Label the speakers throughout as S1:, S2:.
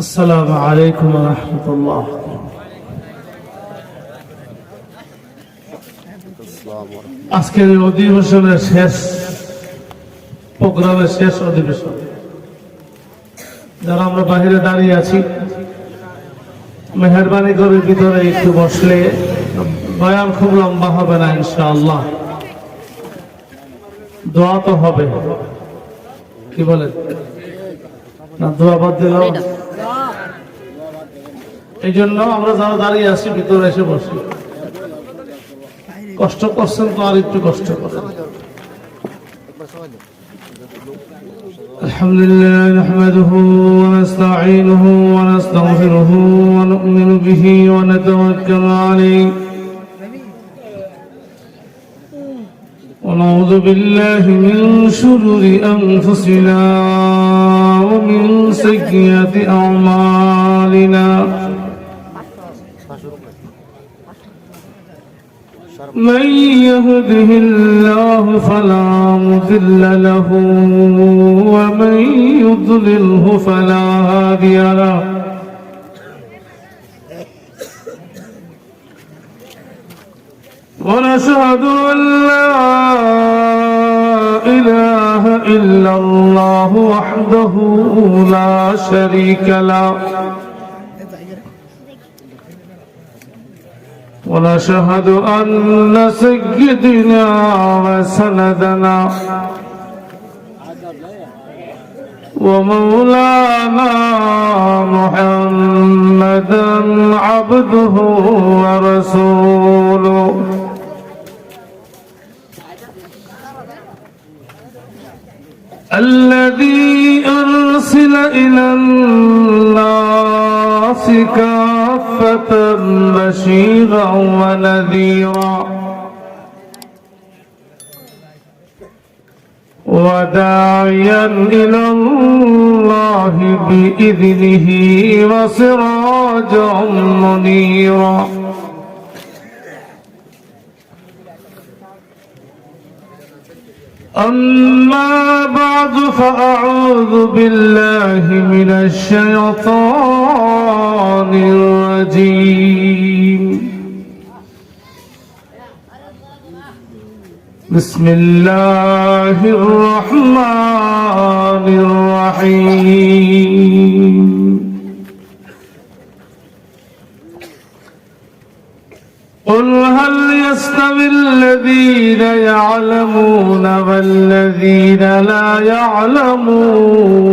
S1: আসসালামু আলাইকুম ওয়া রাহমাতুল্লাহ। আজকের অধিবেশনের শেষ প্রোগ্রামের শেষ অধিবেশন, যারা আমরা বাহিরে দাঁড়িয়ে আছি, মেহেরবানি করে ভিতরে একটু বসলে বয়ান খুব লম্বা হবে না ইনশাআল্লাহ। দোয়া তো হবে, কি বলেন না? দোয়া বাদ দিলাম। এই জন্য আমরা যারা দাঁড়িয়ে আছি ভিতরে এসে বসি। কষ্ট করছেন তো আর একটু কষ্ট করেন। আলহামদুলিল্লাহ নাহমাদুহু ওয়া নাস্তাঈনুহু ওয়া নাস্তাগফিরুহু ওয়া নু'মিনু বিহি ওয়া নাতাওয়াক্কালু আলাইহি ওয়া নাউযু বিল্লাহি মিন শুরুরি আনফুসিনা ওয়া মিন সাইয়্যাতি আ'মালিনা। من يهده الله فلا مضل له ومن يضلله فلا هادي له. ونشهد أن لا إله إلا الله وحده لا شريك له، ونشهد أن سيدنا وسندنا ومولانا محمدا عبده ورسوله الذي أرسل إلى الناس كافة بشيرا ونذيرا وداعيا إلى الله بإذنه وسراجا منيرا. أما بعد فأعوذ بالله من الشيطان الرجيم. بسم الله الرحمن الرحيم. قل هل يستوي الذين يعلمون والذين لا يعلمون؟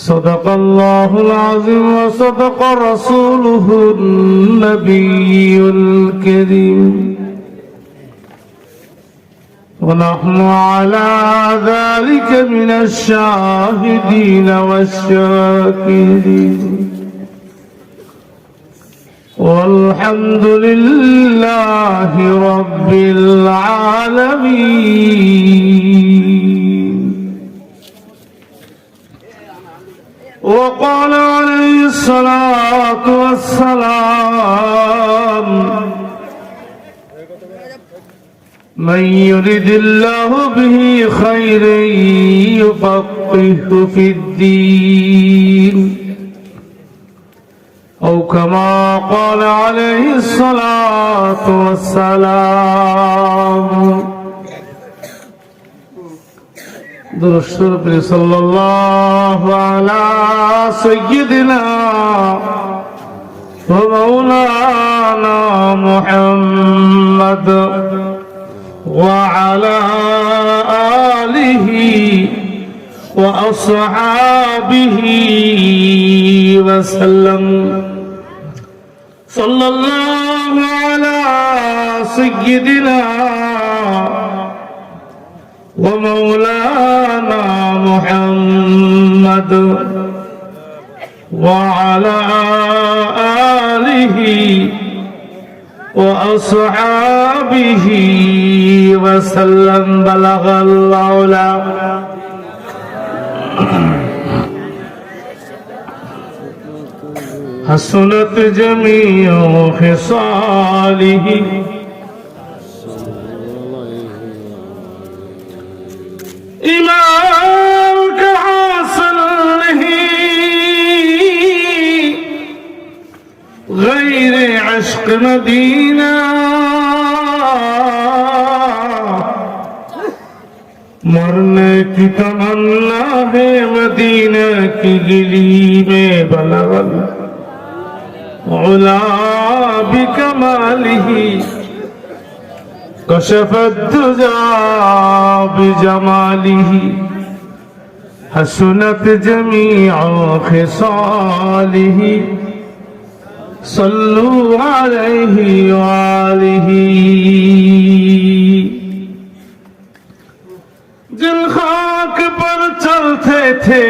S1: صدق الله العظيم وصدق رسوله النبي الكريم، ونحن على ذلك من الشاهدين والشاكرين، والحمد لله رب العالمين. وقال عليه الصلاة والسلام: من يرد الله به خيرا يفقهه في الدين، أو كما قال عليه الصلاة والسلام. درود صلى الله على سيدنا ومولانا محمد وعلى آله وأصحابه وسلم. صلى الله على سيدنا ومولانا محمد وعلى آله وأصحابه وسلم. بلغ العلا حسنت جميع خصاله إمام इश्क मदीना मरने की तमन्ना है मदीना की गिली में बलगल उला बिकमालिही कशफ दुजा बिजमालिही हसनत जमीअ खिसालिही सल्लू अलैहि वालिही। जिन खाक पर चलते थे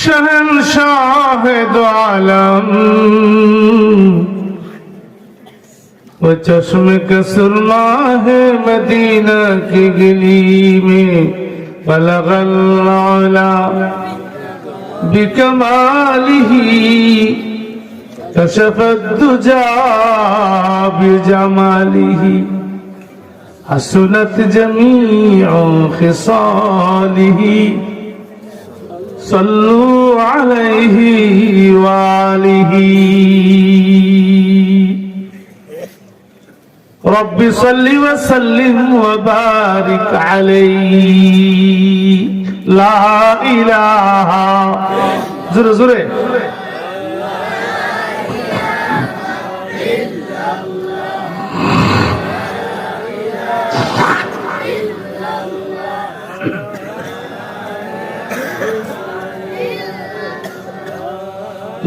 S1: शहंशाह दो आलम वो चश्मे का सुरमा है मदीना की गली में बलगल औला बिकमालिही कशफत दुजा बिजमालिही हसनत जमीअ खिसालिही सल्लू अलैहि वालिही। रब्बि सल्लि व सल्लिम व बारिक अलैहि ला इलाहा जुरे जुरे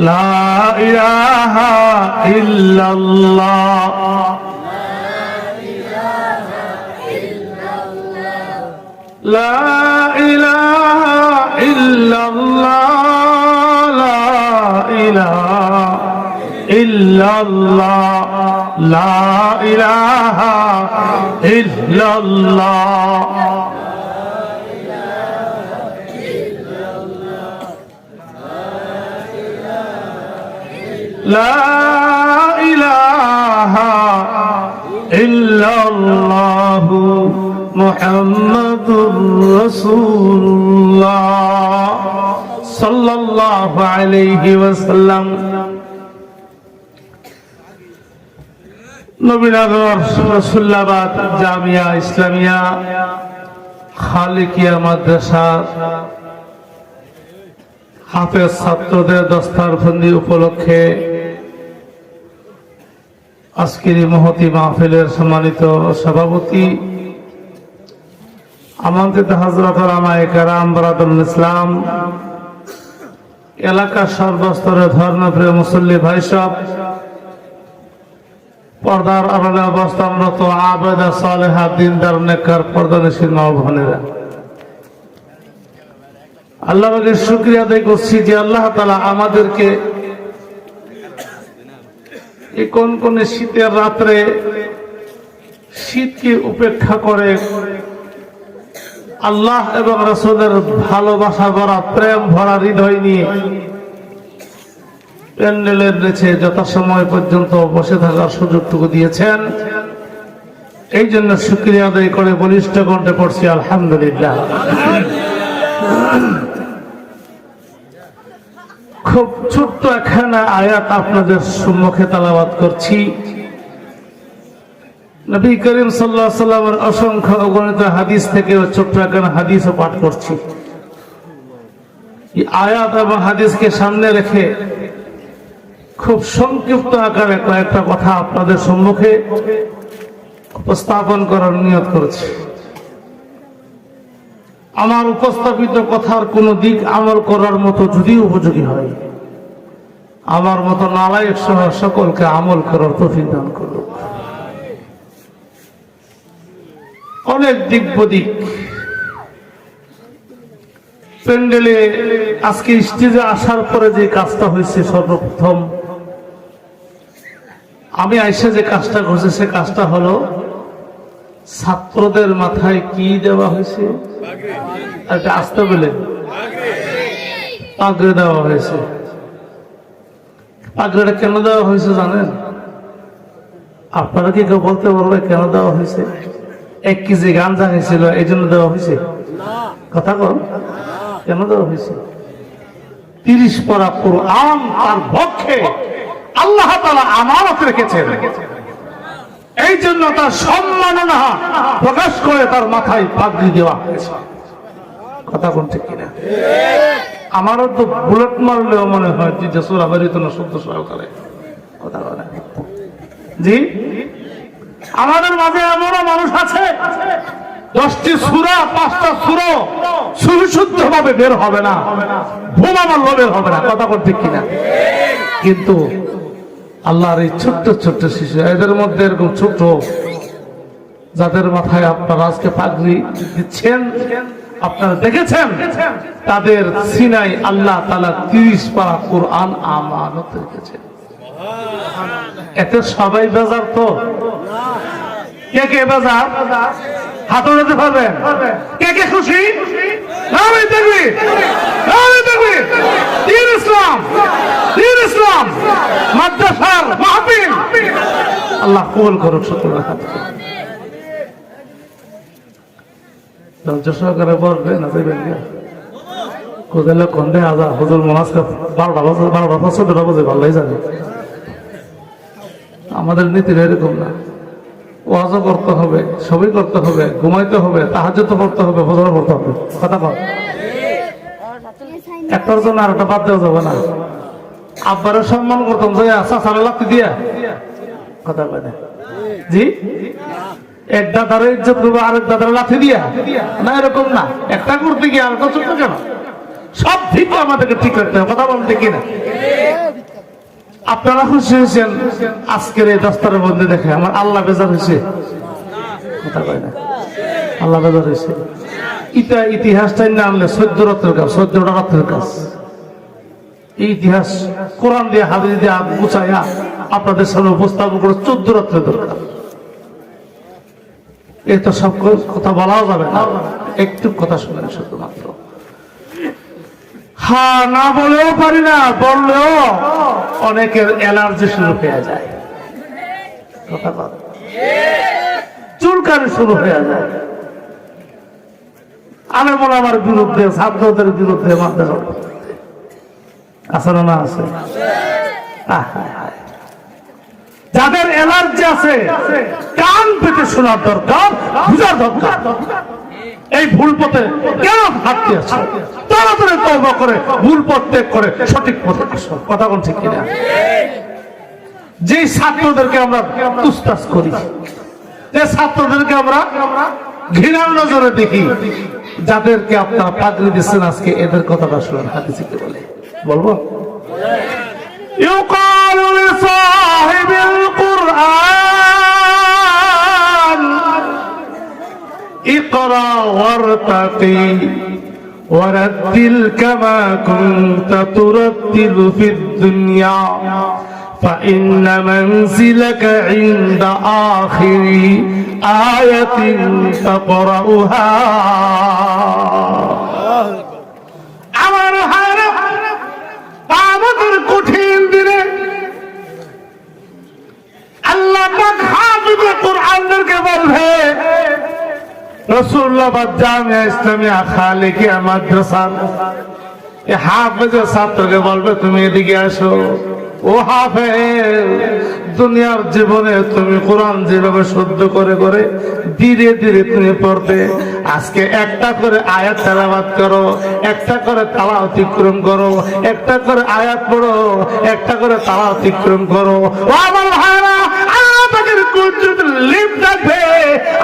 S1: ला इलाहा इल्लल्लाह ला इलाहा इल्लल्लाह ला इलाहा इल्लल्लाह ला इलाहा इल्लल्लाह ला इलाहा इल्लल्लाह मुहम्मदुर रसूलुल्लाह सल्लल्लाहु अलैहि वसल्लम। नबीनगर रसूलुल्लाहबाद जामिया इस्लामिया खालिकिया माद्रासा হাফেজ ছাত্রদের দস্তারবন্দি উপলক্ষে আজকের এই মহতি মাহফিলের সম্মানিত সভাপতি আমাদের হযরত উলামায়ে কেরাম বরাদুল ইসলাম এলাকার সর্বস্তরের ধর্মপ্রিয় মুসল্লি ভাই সব পর্দার আড়ালে অবস্থানরত আবেদা সালেহা দিনদার নেককার পর্দানশীল মা বোনেরা, আল্লাহর শুকরিয়া আদায় করছি যে আল্লাহ তাআলা আমাদেরকে এই কোন শীতের রাত্রে শীতকে উপেক্ষা করে আল্লাহ এবং রাসূলের ভালোবাসা ভরা প্রেম ভরা হৃদয় নিয়ে প্যান্ডেলের নিচে যথাসময় পর্যন্ত বসে থাকার সুযোগটুকু দিয়েছেন। এই জন্য শুকরিয়া আদায় করে বলিষ্ঠ কণ্ঠে পড়ছি আলহামদুলিল্লাহ। খুব ছোট্ট একখানা আয়াত আপনাদের সম্মুখে তেলাওয়াত করছি। নবী করিম সাল্লাল্লাহু আলাইহি ওয়াসাল্লামের অসংখ্য অগণিত হাদিস থেকে ছোট্ট একখানা হাদিসও পাঠ করছি। এই আয়াত এবং হাদিসকে সামনে রেখে খুব সংক্ষিপ্ত আকারে কয়েকটা কথা আপনাদের সম্মুখে উপস্থাপন করার নিয়ত করেছি। আমার উপস্থাপিত কথার কোন দিক আমল করার মতো যদি উপযোগী হয়, আমার মতো নালায়েক সহ সকলকে আমল করার তৌফিক দান করুন। অনেক দিক বদিক প্যান্ডেলে আজকে স্টেজে আসার পরে যে কাজটা হয়েছে, সর্বপ্রথম আমি আইসা যে কাজটা করছি সে কাজটা হলো ছাত্রদের মাথায় কি দেওয়া হয়েছে, একটা আসতে বলে পাগড়ি দেওয়া হয়েছে। পাগড়িটা কেন দেওয়া হয়েছে জানেন? আপনারা কি কেউ বলতে পারবে কেন দেওয়া হয়েছে? 1 কেজি গাঁজা হয়েছিল এই জন্য দেওয়া হয়েছে? কথা কর, কেন দেওয়া হয়েছে? 30 পারা কোরআন তার পক্ষে আল্লাহ তাআলা আমানত রেখেছেন। এই জন্য তার সম্মাননা প্রকাশ করে তার মাথায় পাগড়ি দেওয়া হয়েছে। কথা কোন ঠিক কিনা? আমারও তো বুলেট মারলেও মনে হয় যে সূরা বেরিত না শুদ্ধ সহকারে। কথা বলে জি, আমাদের মাঝে এমনও মানুষ আছে 10টি সূরা 5টা সূরা সুশুদ্ধ ভাবে বের হবে না, বোমা মারলেও বের হবে না। কথা কোন ঠিক কিনা? কিন্তু আল্লাহর এই ছোট্ট ছোট্ট শিশু, এদের মধ্যে এরকম ছোট যাদের মাথায় আপনারা আজকে পাগড়ি দিচ্ছেন, আপনারা দেখেছেন তাদের সিনাই আল্লাহ তাআলা 30 পারা কোরআন আমানত রেখেছেন। এতে সবাই বেজার তো? কে কে বেজার হাত উঠাতে পারবেন? কে কে খুশি? নারে তাকবীর, নারে তাকবীর। দ্বীন ইসলাম, দ্বীন ইসলাম মাদ্রাসার মাহফিল আল্লাহ কবুল করুক। সকলের হাত ধৈর্য সহকারে বলবে না দেবেন কোথায় কন্দে আজা হুজুর মনাজকে 12টা বছর 14টা বাজে ভালোই জানে। আমাদের নীতির এরকম না, ওয়াজও করতে হবে, সবই করতে হবে, ঘুমাইতে হবে, তাহাজ্জুদ পড়তে হবে, ফজর পড়তে হবে। কথা বল, একটার জন্য আর একটা বাদ দেওয়া যাবে না। আব্বারে সম্মান করতাম যে আচ্ছা সালে লাগতে দিয়া। কথা বলে জি, এক দাদারে ইজ্জত করবো আরেক দাদারে লাথি দিয়া না, এরকম না। একটা করতে গিয়ে আর ছোট কেন? সব ঠিক আমাদেরকে ঠিক রাখতে হবে। কথা বলতে কিনা? আপনারা খুশি হয়েছেন আজকের এই দস্তারের মধ্যে দেখে? আমার আল্লাহ বেজার হয়েছে। কথা কয় না, আল্লাহ বেজার হয়েছে। এটা ইতিহাসটাই না আনলে 14 রাত্রের কাজ, 14টা রাত্রের কাজ। এই ইতিহাস কোরআন দিয়ে হাদিস দিয়ে গুছাইয়া আপনাদের সামনে উপস্থাপন করে 14 রাত্রের দরকার। এই তো সব কথা বলাও যাবে না, একটু কথা শুনেন শুধুমাত্র। হ্যাঁ, না বলেও পারি না, বললেও অনেকের অ্যালার্জি শুরু হয়ে যায়। কথা বল, চুলকানি শুরু হয়ে যায়। আলেম ওলামার বিরুদ্ধে, ছাত্রদের বিরুদ্ধে, মাদ্রাসার বিরুদ্ধে আছে না? না আছে? যাদের অ্যালার্জি আছে কান পেতে শোনার দরকার, বুঝার দরকার। এই ভুল পথে কেন হাঁটতে আছে? তাড়াতাড়ি তওবা করে ভুল পথ ত্যাগ করে সঠিক পথে আসো। কথা কোন ঠিক কিনা? যে ছাত্রদেরকে আমরা তুস্তাস করি, যে ছাত্রদেরকে আমরা ঘৃণার নজরে দেখি, যাদেরকে আপনারা পাগড়ি দিচ্ছেন আজকে, এদের কথাটা শুনুন। হাদিসে কি বলে বলবো? ইউকালু লিসাহিবিল কুরআন ইকরা ওয়ারতাকি ওয়ারাত্তিল কামা কুনতা তুরাত্তিলু ফিদ দুনিয়া فإن منزلك عند آخر آية تقرأها। আমার হায়রা আমাদের কঠিন দিনে আল্লাহ পাক হাফিজে কোরআনদেরকে বলবে, রাসূলুল্লাহ জামিয়া ইসলামিয়া খালিকিয়া মাদ্রাসার এই হাফেজের ছাত্রকে বলবে, তুমি এদিকে আসো। ও হাফেজ, দুনিয়ার জীবনে তুমি কোরআন যেভাবে শুদ্ধ করে করে ধীরে ধীরে তুমি পড়বে, আজকে একটা করে আয়াত তেলাওয়াত করো, একটা করে তালা অতিক্রম করো, একটা করে আয়াত পড়ো, একটা করে তালা অতিক্রম করো। ও আমার ভাইরা, আল্লাহ পাকের কুদরতের লিফট থাকবে,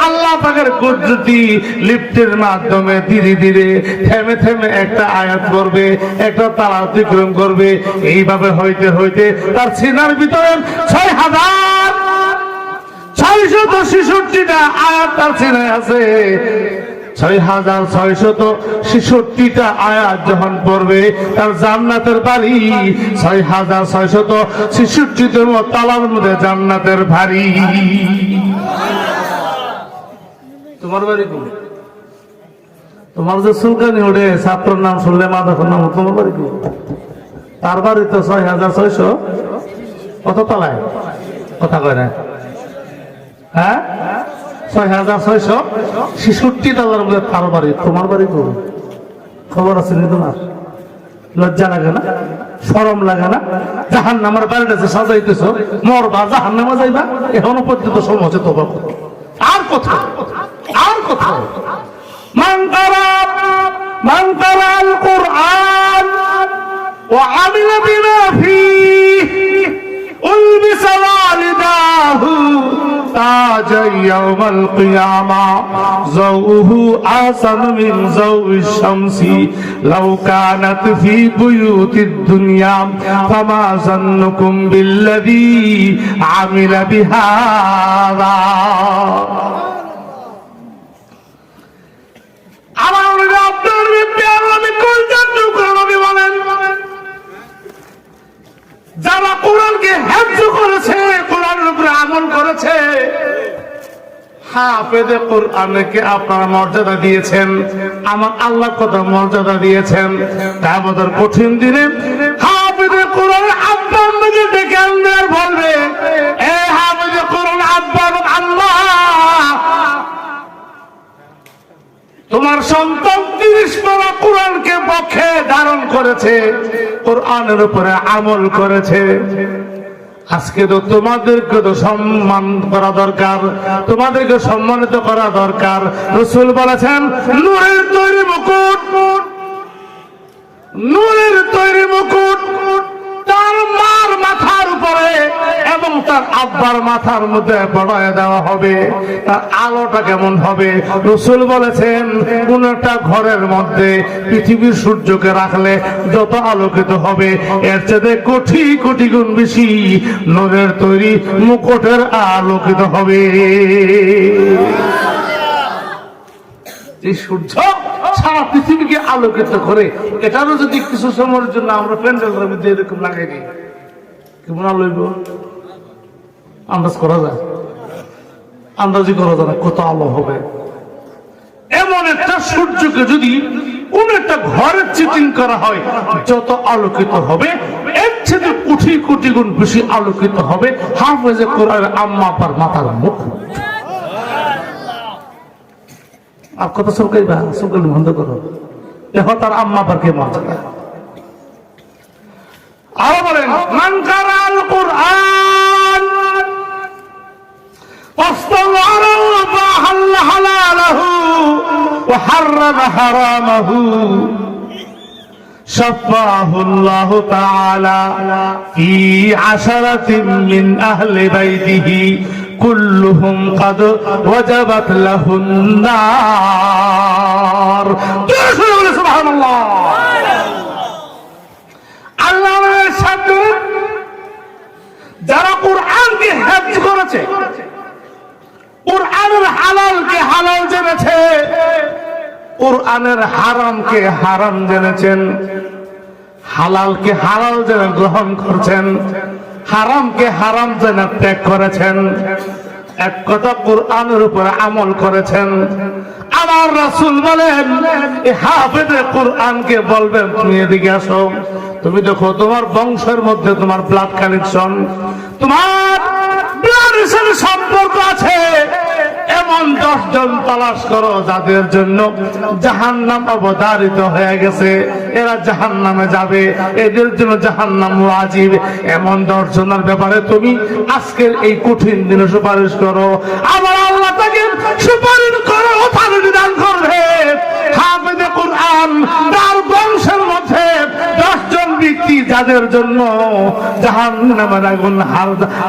S1: আল্লাহ পাকের কুদরতি লিফটের মাধ্যমে ধীরে ধীরে থেমে থেমে একটা আয়াত পড়বে, একটা তালা অতিক্রম করবে। এইভাবে হইতে হইতে তার সিনার ভিতরে 6,666টা আয়াত তার সিনায় আছে। 6,666টা আয়াত যখন পড়বে, তার জান্নাতের বাড়ি 6,666 তালার মধ্যে জান্নাতের বাড়ি। তোমার বাড়ি কোন? তোমার যে সুলকানি ওঠে ছাত্র নাম শুনলে মাথা নাম, তোমার বাড়ি কোন? তার বাড়ি তো 6,600 কত তলায়? কথা কয় না? হ্যাঁ, 6,666 তলার মধ্যে তার বাড়ি। তোমার বাড়ি কোন? খবর আছে নি তোমার? লজ্জা লাগে না, শরম লাগে না? জাহান্নামের বাড়িটা যে সাজাইতেছ, মরবা জাহান্নামে যাইবা, এখনো পর্যন্ত সময় হচ্ছে তওবা করো। আর কথা, আর কথা। মান কারা আল কুরআন ওয়া আমিলা বিমা ফীহি উলবিসা ওয়ালিদাহু তাজা ইয়াউমাল কিয়ামা যাওহু আহসানু মিন যাওইশ শামসি লাউ কানাত ফী বুয়ুতিদ দুনিয়া ফামা যান্নুকুম বিল্লাযী আমিলা বিহাযা। যারা কোরআনকে হেফজ করেছে, কোরআনের উপরে আমল করেছে, হাফেজে কোরআনকে আপনারা মর্যাদা দিয়েছেন, আমার আল্লাহ কত মর্যাদা দিয়েছেন। কিয়ামতের কঠিন দিনে হাফেজে কোরআনের আব্বা আম্মাকে ডেকে আনবে আর বলবে, এ হাফেজে কোরআন আব্বা আল্লাহ, তোমার সন্তান 30 পারা কোরআনকে পক্ষে ধারণ করেছে, কোরআনের উপরে আমল করেছে। আজকে তো তোমাদেরকে তো সম্মান করা দরকার, তোমাদেরকে সম্মানিত করা দরকার। রাসূল বলেছেন, নূরের তৈরি মুকুট, নূরের তৈরি মুকুট তার মার মাথার উপরে এবং তার আব্বার মাথার মধ্যে পড়ায় দেওয়া হবে। তার আলোটা কেমন হবে? রাসূল বলেছেন, কোন একটা ঘরের মধ্যে পৃথিবীর সূর্যকে রাখলে যত আলোকিত হবে, এর চেয়ে কোটি কোটি গুণ বেশি নূরের তৈরি মুকুটের আলোকিত হবে। এই সূর্য সারা পৃথিবীকে আলোকিত করে, এটারও যদি কিছু সময়ের জন্য আমরা প্যান্ডেলের মধ্যে এরকম লাগাই দিই, কেমন আলো হইব? আন্দাজ করা যায়? আন্দাজি করা যায় না কত আলো হবে। এমন একটা সূর্যকে যদি কোন একটা ঘরের চিটিং করা হয়, যত আলোকিত হবে এর চেয়ে কোটি কোটি গুণ বেশি আলোকিত হবে হাফেজে কোরআনের আম্মা আব্বার মাথার মুখ। আর কত চলকাইবা? চলকাইলে বন্ধ করো, দেখো তার আম্মা আব্বারকে মর্যাদা। আরো বলেন, মান কারা আল কুরআন ওয়াস্তাওয়ারা ওয়া হাল্লা হালালাহু ওয়া হাররামা হারামাহু শাফাহুল্লাহু তাআলা ফি আশরাতিন মিন আহলি বাইতিহি কুল্লুহুম কাদ ওয়াজাবাত লাহুন নার। সুবহানাল্লাহ। আল্লাহর সাথে যারা কোরআনকে হেফজ করেছে, কোরআনের হালালকে হালাল জেনেছে, কোরআনের হারামকে হারাম জেনেছেন, হালালকে হালাল জেনে গ্রহণ করছেন, হারামকে হারাম জেনে ত্যাগ করেছেন, এক কথা কোরআনের উপরে আমল করেছেন। আমার রাসূল বলেন, এই হাফেজে কোরআনকে বলবেন, তুমি এদিকে আসো, তুমি দেখো তোমার বংশের মধ্যে তোমার ব্লাড কানেকশন, তোমার ব্লাডের সাথে সম্পর্ক আছে, এমন 10 জন তালাশ করো যাদের জন্য জাহান্নাম অবধারিত হয়ে গেছে, এরা জাহান্নামে যাবে, এদের জন্য জাহান্নাম ওয়াজিব। এমন 10 জনের ব্যাপারে তুমি আজকের এই কঠিন দিনে সুপারিশ করো। আমার আল্লাহ তাকে সুপারিশ করো, তার বিধান করবে। হাফেজে কোরআন তার বংশের মধ্যে 10 জন ব্যক্তি যাদের জন্য জাহান্নামের আগুন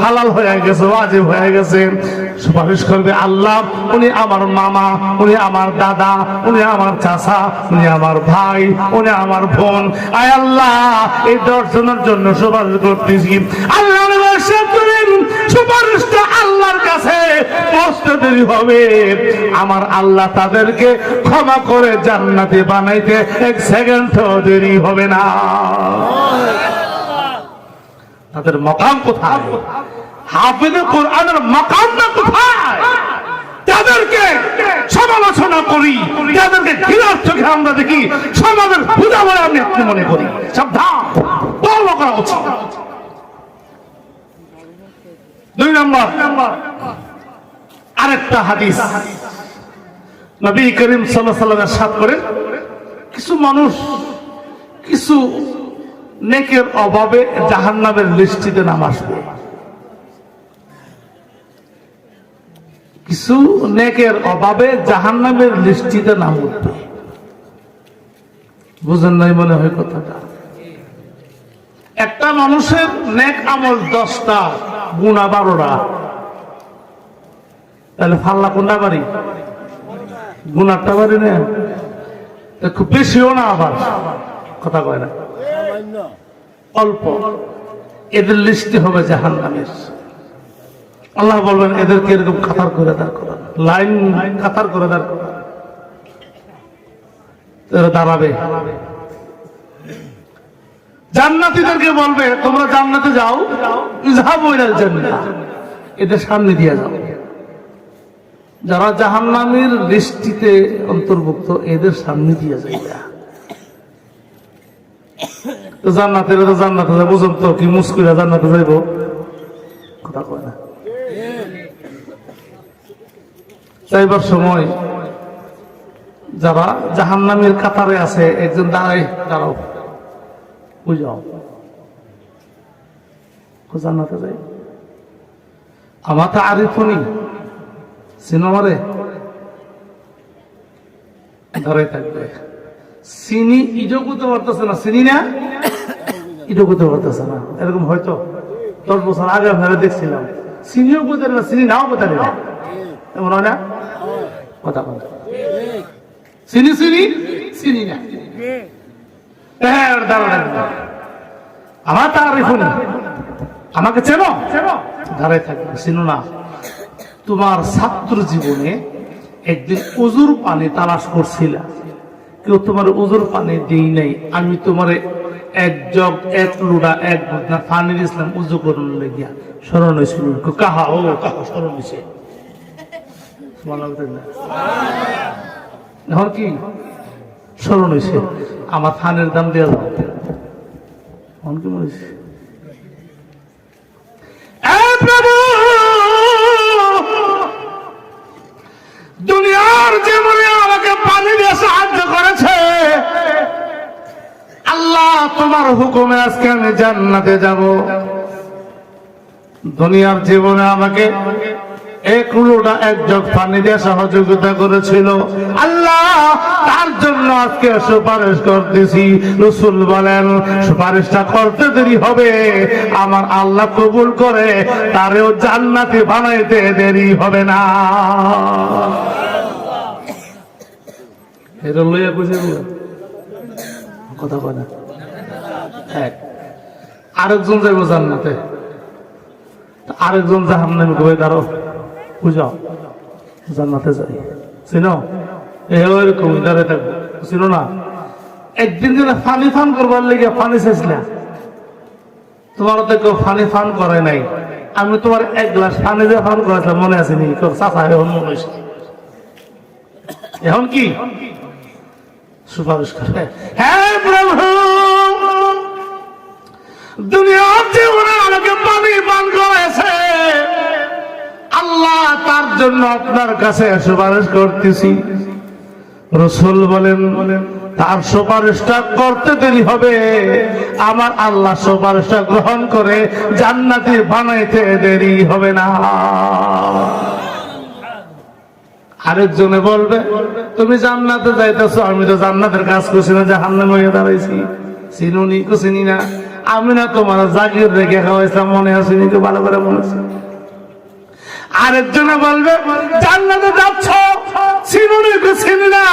S1: হালাল হয়ে গেছে, ওয়াজিব হয়ে গেছে, সুপারিশ করবে, আল্লাহ উনি আমার মামা, উনি আমার দাদা, উনি আমার চাচা, উনি আমার ভাই, উনি আমার বোন। আয় আল্লাহ, এই 10 জনের জন্য সুপারিশ করতেছি। আল্লাহ সুপারিশটা আল্লাহর কাছে পৌঁছতে দেরি হবে, আমার আল্লাহ তাদেরকে ক্ষমা করে জান্নাতে বানাইতে 1 সেকেন্ডও দেরি হবে না। তাদের মাকাম কোথায়? হাফেজে কোরআনের মাকামটা কোথায়? তাদেরকে সমালোচনা করি, তাদেরকে ঘৃণার চোখে আমরা দেখি, সমাজের পূজা বলে আমি আপনি মনে করি। সাবধান, তওবা করা উচিত। 2 নম্বর আরেকটা হাদিস, নবী করিম সাল্লাল্লাহু আলাইহি ওয়াসাল্লাম ইরশাদ করেন, কিছু মানুষ কিছু নেকের অভাবে জাহান্নামের লিস্টিতে নাম আসবে, কিছু নেকের অভাবে জাহান্নামের লিস্টিতে নাম উঠবে। বুঝেন নাই মনে হয় কথাটা? একটা মানুষের নেক আমল 10টা, গুনাহ 12টা, তাহলে ফাল্লা কোনটা বাড়ি? গুনাহটা বাড়ি না, খুব বেশিও না, আবার কথা কয় না, অল্প। এদের লিস্টে হবে জাহান্নামের। আল্লাহ বলবেন এদেরকে এরকম কাতার করে দাঁড় করান, লাইন কাতার করে দাঁড় করান, দাঁড়াবে। জান্নাতীদেরকে বলবে তোমরা জান্নাতে যাও, ইযহাবু ইলাল জান্নাহ, এদের সামনে দিয়ে যাও। যারা জাহান্নামীর লিস্টিতে অন্তর্ভুক্ত এদের সামনে দিয়ে যাইবা। তো জান্নাতে যাবে, বুঝুন তো কি মুশকিলা জান্নাতে যাইব, কথা কয় না। যাইবার সময় যারা জাহান্নামীর কাতারে আছে, একজন দাঁড়াও, বুঝাও, জান্নাতে যাই। আমার তো আরিফুনি সিনেমারে ধরে থাকবে, চিনি ইজো করতে পারতেছে না, চিনি না ইজো করতে পারতেছে না, এরকম হয়তো 10 বছর আগে আপনারা দেখছিলাম, চিনিও করতে না, চিনি নাও করতে না, এমন হয় না? কথা বলতে চিনি চিনি চিনি না, আমার তারিফুনি, আমাকে চেনো, দাঁড়ায় থাকবে, চিনো না। তোমার ছাত্র জীবনে একদিন উজুর পানি তালাশ করছিলা, কেউ তোমার উজুর পানি দিই নাই, আমি তোমারে 1 জগ 1 লুড়া 1 ঘটনা পানি দিয়েছিলাম উজু করুন লেগিয়া, স্মরণ হয়েছিল। কাহা ও কাহা স্মরণ হয়েছে, এখন কি স্মরণ হয়েছে, আমার ফানের দাম দেওয়া যাও, এখন কি মনে হয়েছে? দুনিয়ার জীবনে আমাকে পানি দিয়ে সাহায্য করেছে আল্লাহ, তোমার হুকুমে আজকে আমি জান্নাতে যাব। দুনিয়ার জীবনে আমাকে 1 লোটা 1 জগ পানি দিয়ে সহযোগিতা করেছিল আল্লাহ, তার জন্য আজকে সুপারিশ করতেছি। রাসূল বলেন সুপারিশটা করতে দেরি হবে, আমার আল্লাহ কবুল করে তারেও জান্নাতি বানাইতে দেরি হবে না। এটা লইয়া বুঝে কথা কয় না। আরেকজন যাইব জান্নাতে, আরেকজন জাহান্নামে কবে দাঁড়ো, বুঝাও জান্নাতে যাই, চিনো? এরকম দাঁড়িয়ে থাকবো, চিনো না? একদিন যেন পানি ফান করবার লেগে পানি চাইছিল, তোমার তো কেউ পানি ফান করে নাই, আমি তোমার 1 গ্লাস পানি যে ফান করেছিলাম মনে আছে নি? চাচা এখন মনে হয়েছে, এখন কি সুপারিশ করে? হ্যাঁ প্রভু, দুনিয়ার জীবনে আমাকে পানি পান করেছে আল্লাহ, তার জন্য আপনার কাছে সুপারিশ করতেছি। রাসূল বলেন তার সুপারিশটা করতে দেরি হবে, আমার আল্লাহ সুপারিশটা গ্রহণ করে জান্নাতি বানাইতে দেরি হবে না। আরেকজনে বলবে তুমি জান্নাতে যাইতেছো, আমি তো জান্নাতের কাজ করছি না, জাহান্নামে হয়ে দাঁড়াইছি, চিনুনি কো চিনি না, আমি না তোমার জাগির রেখে খাওয়াইছিলাম, মনে আছে নি? ভালো করে মনে আছে। আরেকজনে বলবে জান্নাতে যাচ্ছ, চিনুনি কো চিনি না,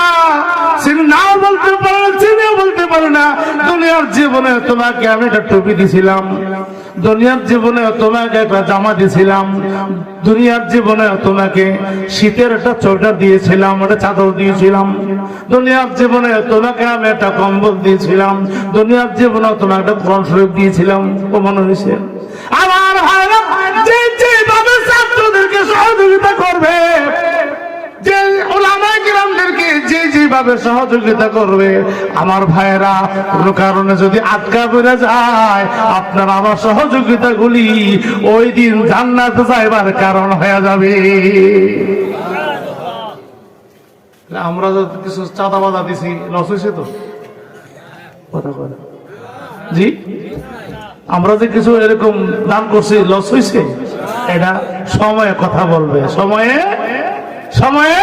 S1: চিনি নাও বলতে পারো না, চিনিও বলতে পারো না। দুনিয়ার জীবনে তোমাকে আমি একটা টুপি দিছিলাম, দুনিয়ার জীবনে তোমাকে একটা জামা দিছিলাম, দুনিয়ার জীবনে তোমাকে শীতের একটা সোয়েটার দিয়েছিলাম, একটা চাদর দিয়েছিলাম, দুনিয়ার জীবনে তোমাকে আমি একটা কম্বল দিয়েছিলাম, দুনিয়ার জীবনে তোমাকে একটা কোরআন শরীফ দিয়েছিলাম। ও মনে হয়েছে আমার ভাইরা, যেভাবে ছাত্রদেরকে সহযোগিতা করবে, যে উলামায়ে কিরামদেরকে যেভাবে সহযোগিতা করবে, আমার ভাইরা কোন কারণে যদি আটকা পড়ে যায়, আপনার আমার সহযোগিতা গুলি ওই দিন জান্নাতে যাইবার কারণ হয়ে যাবে। আমরা যদি কিছু চাঁদা বাধা দিছি, লস হয়েছে তো কথা বলে জি, আমরা যে কিছু এরকম দান করছি, লস হয়েছে, এটা সময়ে কথা বলবে, সময়ে সময়ে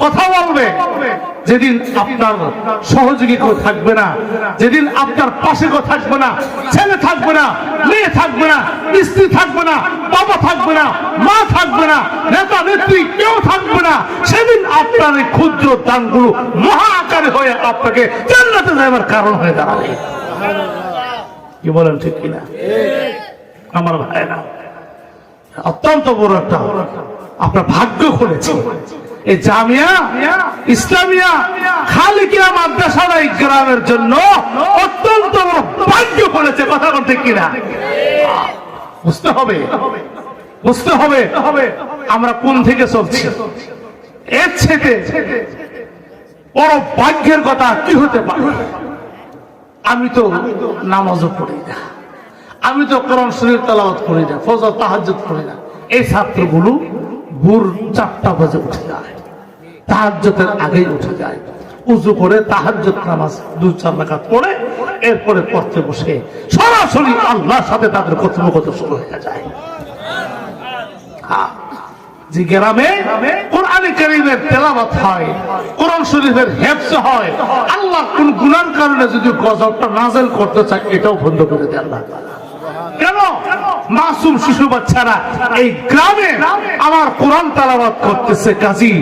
S1: কথা বলবে। যেদিন আপনার সহযোগী কেউ থাকবে না, যেদিন আপনার পাশে কেউ থাকবে না, ছেলে থাকবে না, মেয়ে থাকবে না, স্ত্রী থাকবে না, বাবা থাকবে না, মা থাকবে না, নেতা নেত্রী কেউ থাকবে না, সেদিন আপনার এই ক্ষুদ্র দানগুলো মহা আকারে হয়ে আপনাকে জান্নাতে যাবার কারণ হয়ে দাঁড়াবে। কি বলেন ঠিক কিনা আমার ভাইরা? অত্যন্ত বড় একটা আপনার ভাগ্য খুলেছে এই জামিয়া ইসলামিয়া খালিকিয়া মাদ্রাসার এই গ্রামের জন্য অত্যন্ত বড় ভাগ্য খুলেছে। কথা বলতে কিনা বুঝতে হবে, বুঝতে হবে আমরা কোন থেকে চলছি। এর ছেড়ে বড় ভাগ্যের কথা কি হতে পারে? আমি তো নামাজও পড়ি না, আমি তো কোরআন শরীফ তেলাওয়াত করি না, ফজর তাহাজ্জুদ করি না। এই ছাত্রগুলো ভোর 4টা বাজে উঠে যায়, তাহাজ্জুদের আগেই উঠে যায়, উযু করে তাহাজ্জুদ নামাজ 2-4 রাকাত পড়ে এরপরে পড়তে বসে সরাসরি আল্লাহর সাথে তাদের কথোপকথন শুরু হয়ে যায়। যে গ্রামে কোরআনে কারীমের তেলাওয়াত হয়, কোরআন শরীফের হিফজ হয়, আল্লাহ কোন গুনার কারণে যদি গজবটা নাযিল করতে চায় এটাও বন্ধ করে দেয় আল্লাহ তাআলা। কেন? মাসুম শিশু বাচ্চারা এই গ্রামে আমার কোরআন তেলাওয়াত করতেছে, কাজী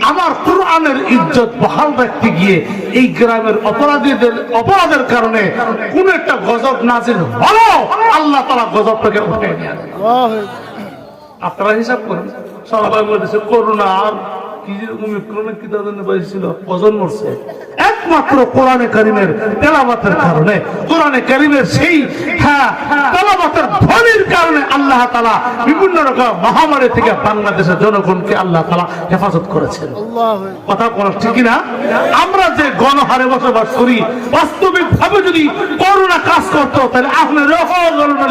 S1: আমার কোরআনের ইজ্জত বহাল রাখতে গিয়ে এই গ্রামের অপরাধের কারণে কোন একটা গজব নাযিল হলো, আল্লাহ তাআলা গজবটাকে উঠিয়ে নিয়ে নেন। আপনারা হিসাব করেন, সবাই বলেছে করোনা আর কি করোনা কি তাদের ছিল, কজন মরছে? একমাত্র কোরআনে কারীমের তেলাওয়াতের কারণে, কোরআনে কারীমের সেই তেলাওয়াতের ধ্বনির কারণে আল্লাহ তাআলা বিভিন্ন রকম মহামারী থেকে বাংলাদেশের জনগণকে আল্লাহ তাআলা হেফাজত করেছেন। কথা বলা ঠিক না? আমরা যে গণহারে বসবাস করি, বাস্তবিক ভাবে যদি করোনা কাজ করতো তাহলে আপনি রফাও করুন,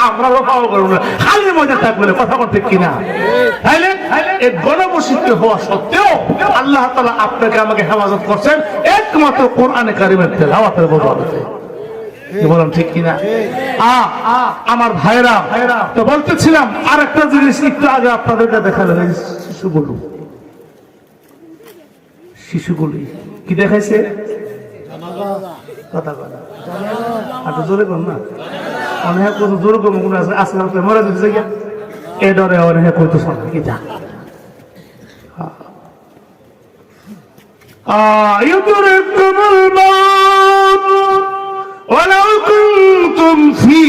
S1: আমরা রফাও করুন, খালি মজা থাকবে। কথা বলতে কিনা? তাইলে এই গণবসিত হওয়া সত্ত্বেও আল্লাহ তাআলা আপনাকে আমাকে হেফাজত করছেন একমাত্র কোরআনে কারীমের তেলাওয়াতের বদৌলতে। কি বলেন ঠিক কিনা? আমার ভাইরা, তো বলতেছিলাম আর একটা জিনিস একটু আগে আপনাদেরকে দেখালেন, এই শিশুগুলি কি দেখাইছে? কথা বলা আর জোরে কর না, অনেক জোরে কম কোন আছে আজকাল মরে দিতে গিয়া এ ডরে অনেক কইতো কি যা يدرككم الموت ولو كنتم في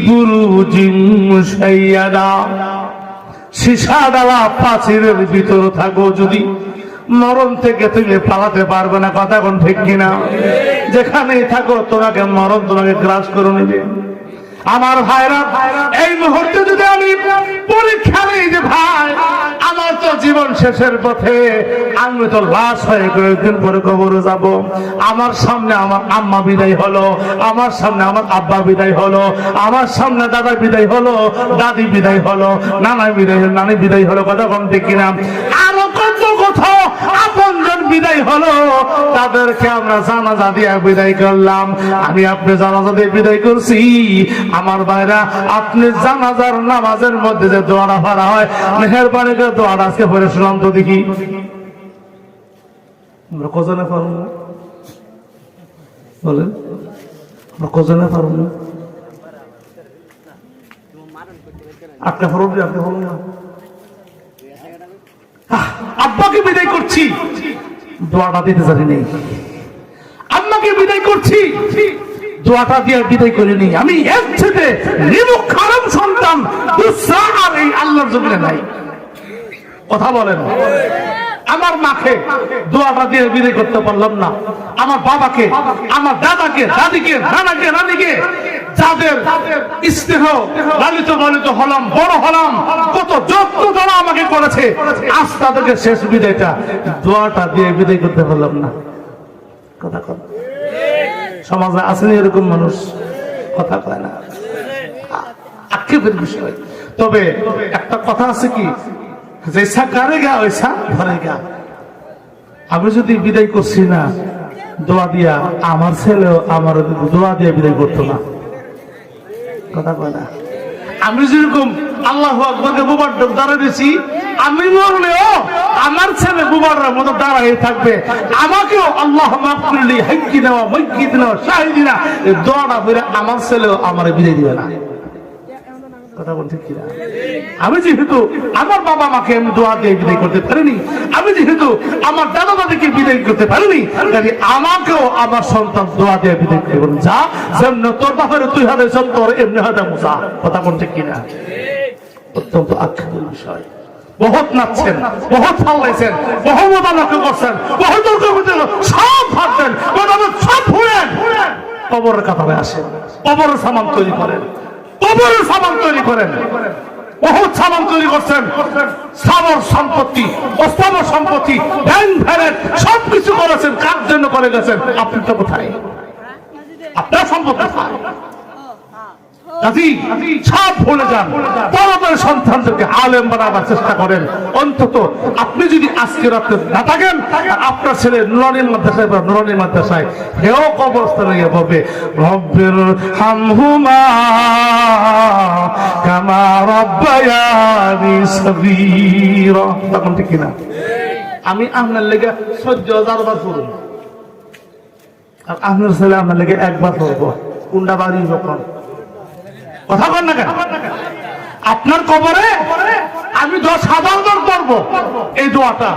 S1: بروج مشيدة। সীসাডালা প্রাচীরের ভিতর থাকো, যদি মরণ থেকে তুমি পালাতে পারবে না। কথা কোন ঠিক কিনা? যেখানেই থাকো তোমাকে মরণ তোমাকে গ্রাস করে নেবে। আমার ভাইরা, এই মুহূর্তে যদি আমি পরীক্ষা নেই যে ভাই আমার তো জীবন শেষের পথে, আমি তো লাশ হয়ে কয়েকদিন পরে কবরে যাব। আমার সামনে আমার আম্মা বিদায় হলো, আমার সামনে আমার আব্বা বিদায় হলো, আমার সামনে দাদা বিদায় হলো, দাদি বিদায় হলো, নানি বিদায় হলো। কথা কম ঠিক কিনা? আরো কত কথা আপনজন বিদায় হলো, তাদেরকে আমরা জানাজা দিয়ে বিদায় করলাম। আমি আপনি জানাজা দিয়ে বিদায় করছি। আমার ভাইরা, আপনি জানাজার নামাজের মধ্যে যে দোয়াটা পড়া হয়, মেহেরবানি করে দোয়াটা আজকে পড়ে শুনলাম তো দেখি। আমরা কজনে পারব না? বলেন, আমরা কজনে পারব না? আপনি পারব না? আপনি পারব না? আব্বাকে বিদায় করছি, দোয়াটা দিতে জানি নেই। আম্মাকে বিদায় করছি, দোয়াটা দিয়ে বিদায় করে নি। আমি এর থেকে নিমুখ খারাপ সন্তান দুসরা আর এই আল্লাহর জমিনে নাই। কথা বলেন। আমার মাকে দোয়াটা দিয়ে বিদায় করতে পারলাম না, আমার বাবাকে, আমার দাদাকে, দাদিকে, নানাকে, নানিকে, যাদের স্নেহ লালিত পালিত হলাম, বড় হলাম, কত যত্ন তারা আমাকে করেছে, আজ তাদেরকে শেষ বিদায়টা দোয়াটা দিয়ে বিদায় করতে পারলাম না। কথা কন, সমাজে আসেনি এরকম মানুষ? কথা কয় না, আক্ষেপের বিষয়। তবে একটা কথা আছে কি, জৈসা কারেগা ওইসা ধরেগা। আমি যদি বিদায় করছি না, দোয়া দিয়া আমার ছেলেও আমার দোয়া দিয়ে বিদায় করতো না। কথা কয় না? আমি যেরকম আল্লাহু আকবারকে বুবার দাঁড়িয়ে দিছি, আমি মরলেও আমার ছেলে বুবারের মতো দাঁড়াই থাকবে, আমাকেও আল্লাহ মাগফিরলি হাক্কিনা ওয়া মাক্কিনা ওয়া শাহিদিনা এই দোয়াটা করে আমার ছেলেও আমারে বিদায় দিবে না। কথা বলতে কি না? আমি যেহেতু আমার বাবা মাকে আমি দোয়া দিয়ে বিদায় করতে পারিনি, আমি যেহেতু আমার দাদা দাদিকে বিদায় করতে পারিনি, তাই আমাকেও আমার সন্তান দোয়া দিয়ে বিদায় করবেন। যা যেমন তোর বাপের তুই হাতে তোর এমনি হাতে মুসা। কথা বলতে কি না? অত্যন্ত আক্ষেপের বিষয়। বহুত নাচছেন, বহুত ফাল্লাইছেন, বহু মোদামকে করছেন, বহু তর্ক করছেন, সব ভাবছেন, সব ভুলেন, কবরের কাতারে আসেন, কবরের সামান তৈরি করেন, কবরের সামান তৈরি করেন, বহুত সামান তৈরি করছেন, স্থাবর সম্পত্তি, অস্থাবর সম্পত্তি, ব্যাংক ভ্যালেট সবকিছু করেছেন। কার জন্য করে গেছেন? আপনি তো কোথায়? আপনার সম্পত্তি কোথায়? সব ভুলে যান, তারপরে সন্তানদেরকে আলেম বানাবার চেষ্টা করেন। অন্তত আপনি যদি আজকে রাত্রে না থাকেন, আপনার ছেলে নুরানি মাদ্রাসায় বা নুরানি মাদ্রাসায় হেও কবরস্থানে গিয়ে বলবে, রব্বির হামহুমা কামা রাব্বায়ানি সগীরা। তখন ঠিক কিনা? আমি আপনার লেগে ১৪,০০০ বার পড়ব, আর আপনার ছেলে আপনার লেগে একবার পড়ব। কোনটা বাড়ি যখন কথা বল না কেন? আপনার কবরে আমি ১০,০০০ বার পড়বো এই দোয়াটা,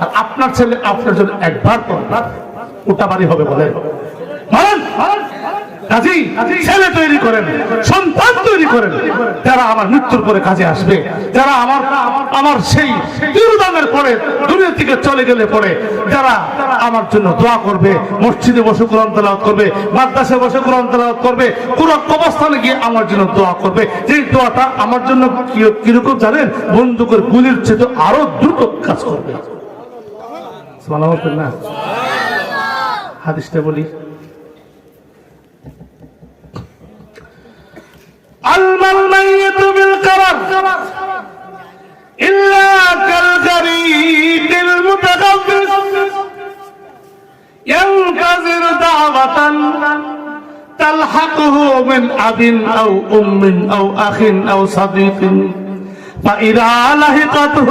S1: আর আপনার ছেলে আপনার জন্য একবার পড়বে। ওটা বাড়ি হবে বলেন? ছেলে তৈরি করেন, সন্তান তৈরি করেন, যারা আমার মৃত্যুর পরে কাজে আসবে, যারা আমার সেই তিরুদানের পরে দুনিয়া থেকে চলে গেলে পরে যারা আমার জন্য দোয়া করবে, মসজিদে বসে কোরআন তেলাওয়াত করবে, মাদ্রাসায় বসে কোরআন তেলাওয়াত করবে, কোন কবরস্থানে গিয়ে আমার জন্য দোয়া করবে। যে দোয়াটা আমার জন্য কিরকম জানেন? বন্দুকের গুলির চেয়ে আরো দ্রুত কাজ করবে। না হাদিসটা বলি, الميت بالقبر إلا كالغريق المتخبط ينتظر دعوة تلحقه من أب أو أم أو أخ أو صديق فإذا لحقته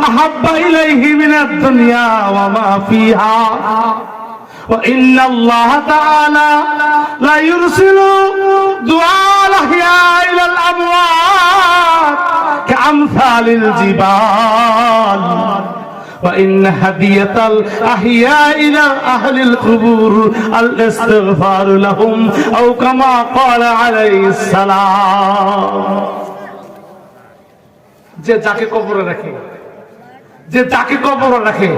S1: أحب إليه من الدنيا وما فيها وإن الله تعالى لا يرسل دعاء الأحياء إلى الأموات كأمثال الجبال وإن هدية الأحياء إلى أهل القبور الاستغفار لهم أو كما قال عليه السلام। যে যাকে কবরে রাখে, যে যাকে কবরে রাখে,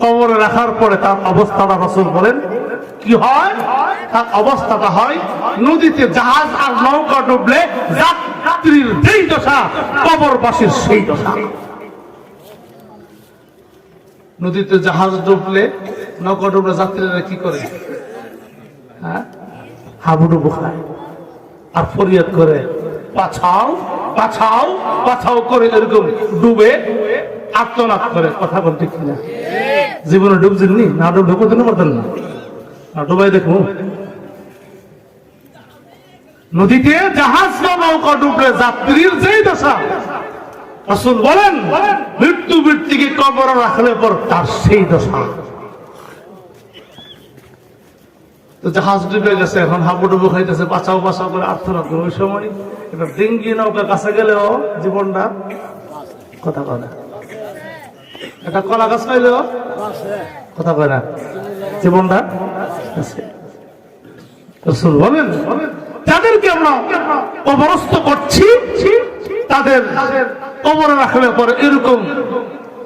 S1: কবরে রাখার পরে তার অবস্থাটা রাসূল বলেন কি হয়? তার অবস্থাটা হয় নদীতে জাহাজ আর নৌকা ডুবলে যাত্রীর যেই দশা, কবরবাসীর সেই দশা। নদীতে জাহাজ ডুবলে, নৌকা ডুবলে যাত্রীরা কি করে? হ্যাঁ, হাবুডুবু খায় আর ফরিয়াদ করে, পাছাও পাছাও পাছাও করে এরকম ডুবে আত্মনাদ করে। কথা বলতে কিনা? জীবনে ডুবছেননি? না ডুবলে কোথাও পারতেন না, ডুবাই দেখুন। নদীতে জাহাজ নৌকা ডুবলে যাত্রীর যেই দশা, রাসূল বলেন মৃত্যু ব্যক্তিকে কবরে রাখলে পর তার সেই দশা। তো জাহাজ ডুবে গেছে, এখন হাবুডুবু খাইতেছে, বাঁচাও বাঁচাও করে আর্থনাদ করে। ওই সময় এটা ডেঙ্গি নৌকা কাছে গেলেও জীবনটা কথা কয় না, এটা কলা গাছ পাইলেও কথা কয় না, জীবনটা রাসূল বলেন যাদেরকে আমরা কবরস্থ করছি তাদের কবরে রাখলে পরে এরকম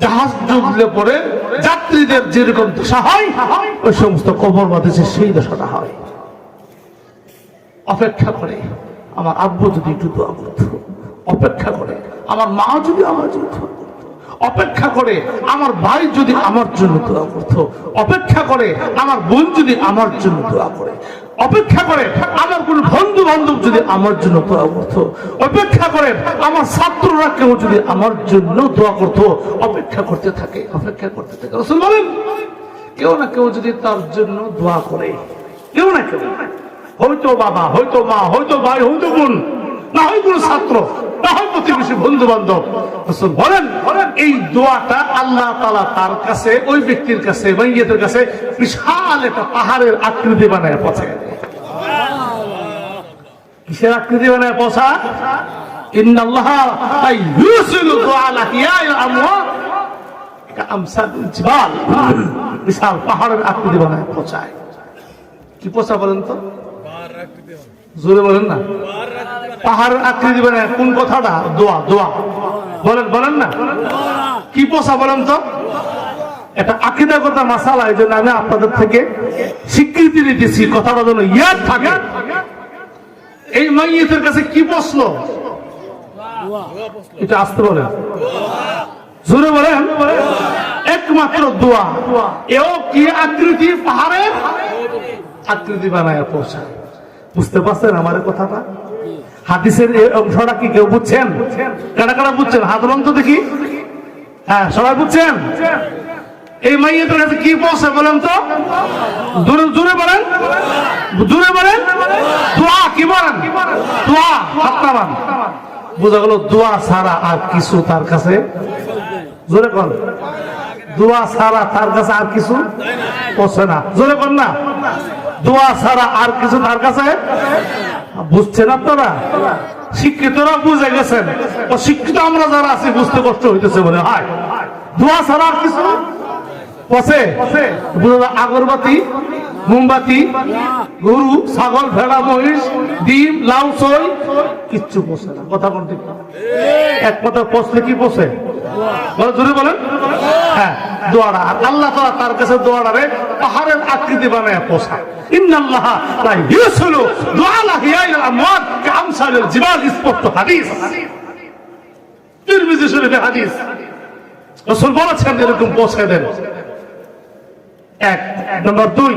S1: জাহাজ ডুবলে পরে যাত্রীদের যেরকম দশা হয়, ওই সমস্ত কবর বাঁধেছে সেই দশাটা হয়। অপেক্ষা করে আমার আব্বু যদি একটু দোয়া করত, অপেক্ষা করে আমার মা যদি আমার জন্য দোয়া করত, অপেক্ষা করে আমার ভাই যদি আমার জন্য দোয়া করত, অপেক্ষা করে আমার বোন যদি আমার জন্য দোয়া করে, অপেক্ষা করে আমার কোন বন্ধু বান্ধব যদি আমার জন্য দোয়া করত, অপেক্ষা করে আমার ছাত্ররা কেউ যদি আমার জন্য দোয়া করত, অপেক্ষা করতে থাকে, অপেক্ষা করতে থাকে। রাসূল বলেন কেউ না কেউ যদি তার জন্য দোয়া করে, কেউ না কেউ, হয়তো বাবা, হয়তো মা, হয়তো ভাই, হয়তো বোন, না হয় কোনো ছাত্র, না হয় প্রতিবেশী, বন্ধু বান্ধব, বলেন এই দোয়াটা আল্লাহ তাআলা তার কাছে, ওই ব্যক্তির কাছে, মাইয়িতের কাছে বিশাল একটা পাহাড়ের আকৃতি বানায় পৌঁছায়। কিসের আকৃতি বানায় পৌঁছা? ইন্নাল্লাহা ইউসিলু দুআল আহিয়াইল আমওয়াত কাআমসালিল জিবাল, বিশাল পাহাড়ের আকৃতি বানায় পৌঁছায়। কি পৌঁছা বলেন তো? জোরে বলেন না। পাহাড়ের আকৃতি বানায় কোন কথাটা? দোয়া, দোয়া বলেন না। কি পৌঁছা বলেন তো? এটা আকীদাগত মাসালা, এই জন্য আমি আপনাদের থেকে স্বীকৃতি দিতেছি, কথাটা যেন ইয়াদ থাকে। এই মাইয়িতের কাছে কি প্রশ্ন? এটা আসতে বলেন, জোরে বলেন। একমাত্র দোয়া। এও কি আকৃতি? পাহাড়ের আকৃতি বানায় পৌঁছায়। বুঝতে পারছেন আমার কথাটা? হাদিসের এই অংশটা কি কেউ বুঝছেন? কারা কারা বুঝছেন? হাত উঠান তো দেখি। হ্যাঁ, সবাই বুঝছেন? এই মাইয়িতের কাছে কি পৌঁছে বলেন তো? জোরে বলেন, জোরে বলেন। দোয়া। কি বলেন? দোয়া। হাতটা বোঝা গেল দোয়া ছাড়া আর কিছু তার কাছে, জোরে কর, দোয়া ছাড়া তার কাছে আর কিছু পৌঁছে না। জোরে কর না। দোয়া ছাড়া আর কিছু তার কাছে। বুঝছেন আপনারা? শিক্ষিতরা বুঝে গেছেন, অশিক্ষিত আমরা যারা আছি বুঝতে কষ্ট হইতেছে মনে হয়। দোয়া ছাড়া আর কিছু পৌঁছে? আগরবাতি, মোমবাতি, গরু, ছাগল, ভেড়া, মহিষ, ডিম, লাউ, সই কিচ্ছু পৌঁছে না। কথা কোন ঠিক? এক কথা পৌঁছলে কি পৌঁছে? জোরে বলেন। হ্যাঁ, দোয়াটা। আর আল্লাহ তাআলা তার কাছে দোয়াটারে পাহাড়ের আকৃতি বানায় পৌঁছায়। ইন্নাল্লাহা লা ইউসিলু দুআল আহিয়াইল আমওয়াত কাআমসালিল জিবাল, স্পষ্ট হাদিস, তিরমিজি শরীফে হাদিস। রাসূল বলেছেন এরকম পৌঁছে দেন। এক নম্বর। দুই,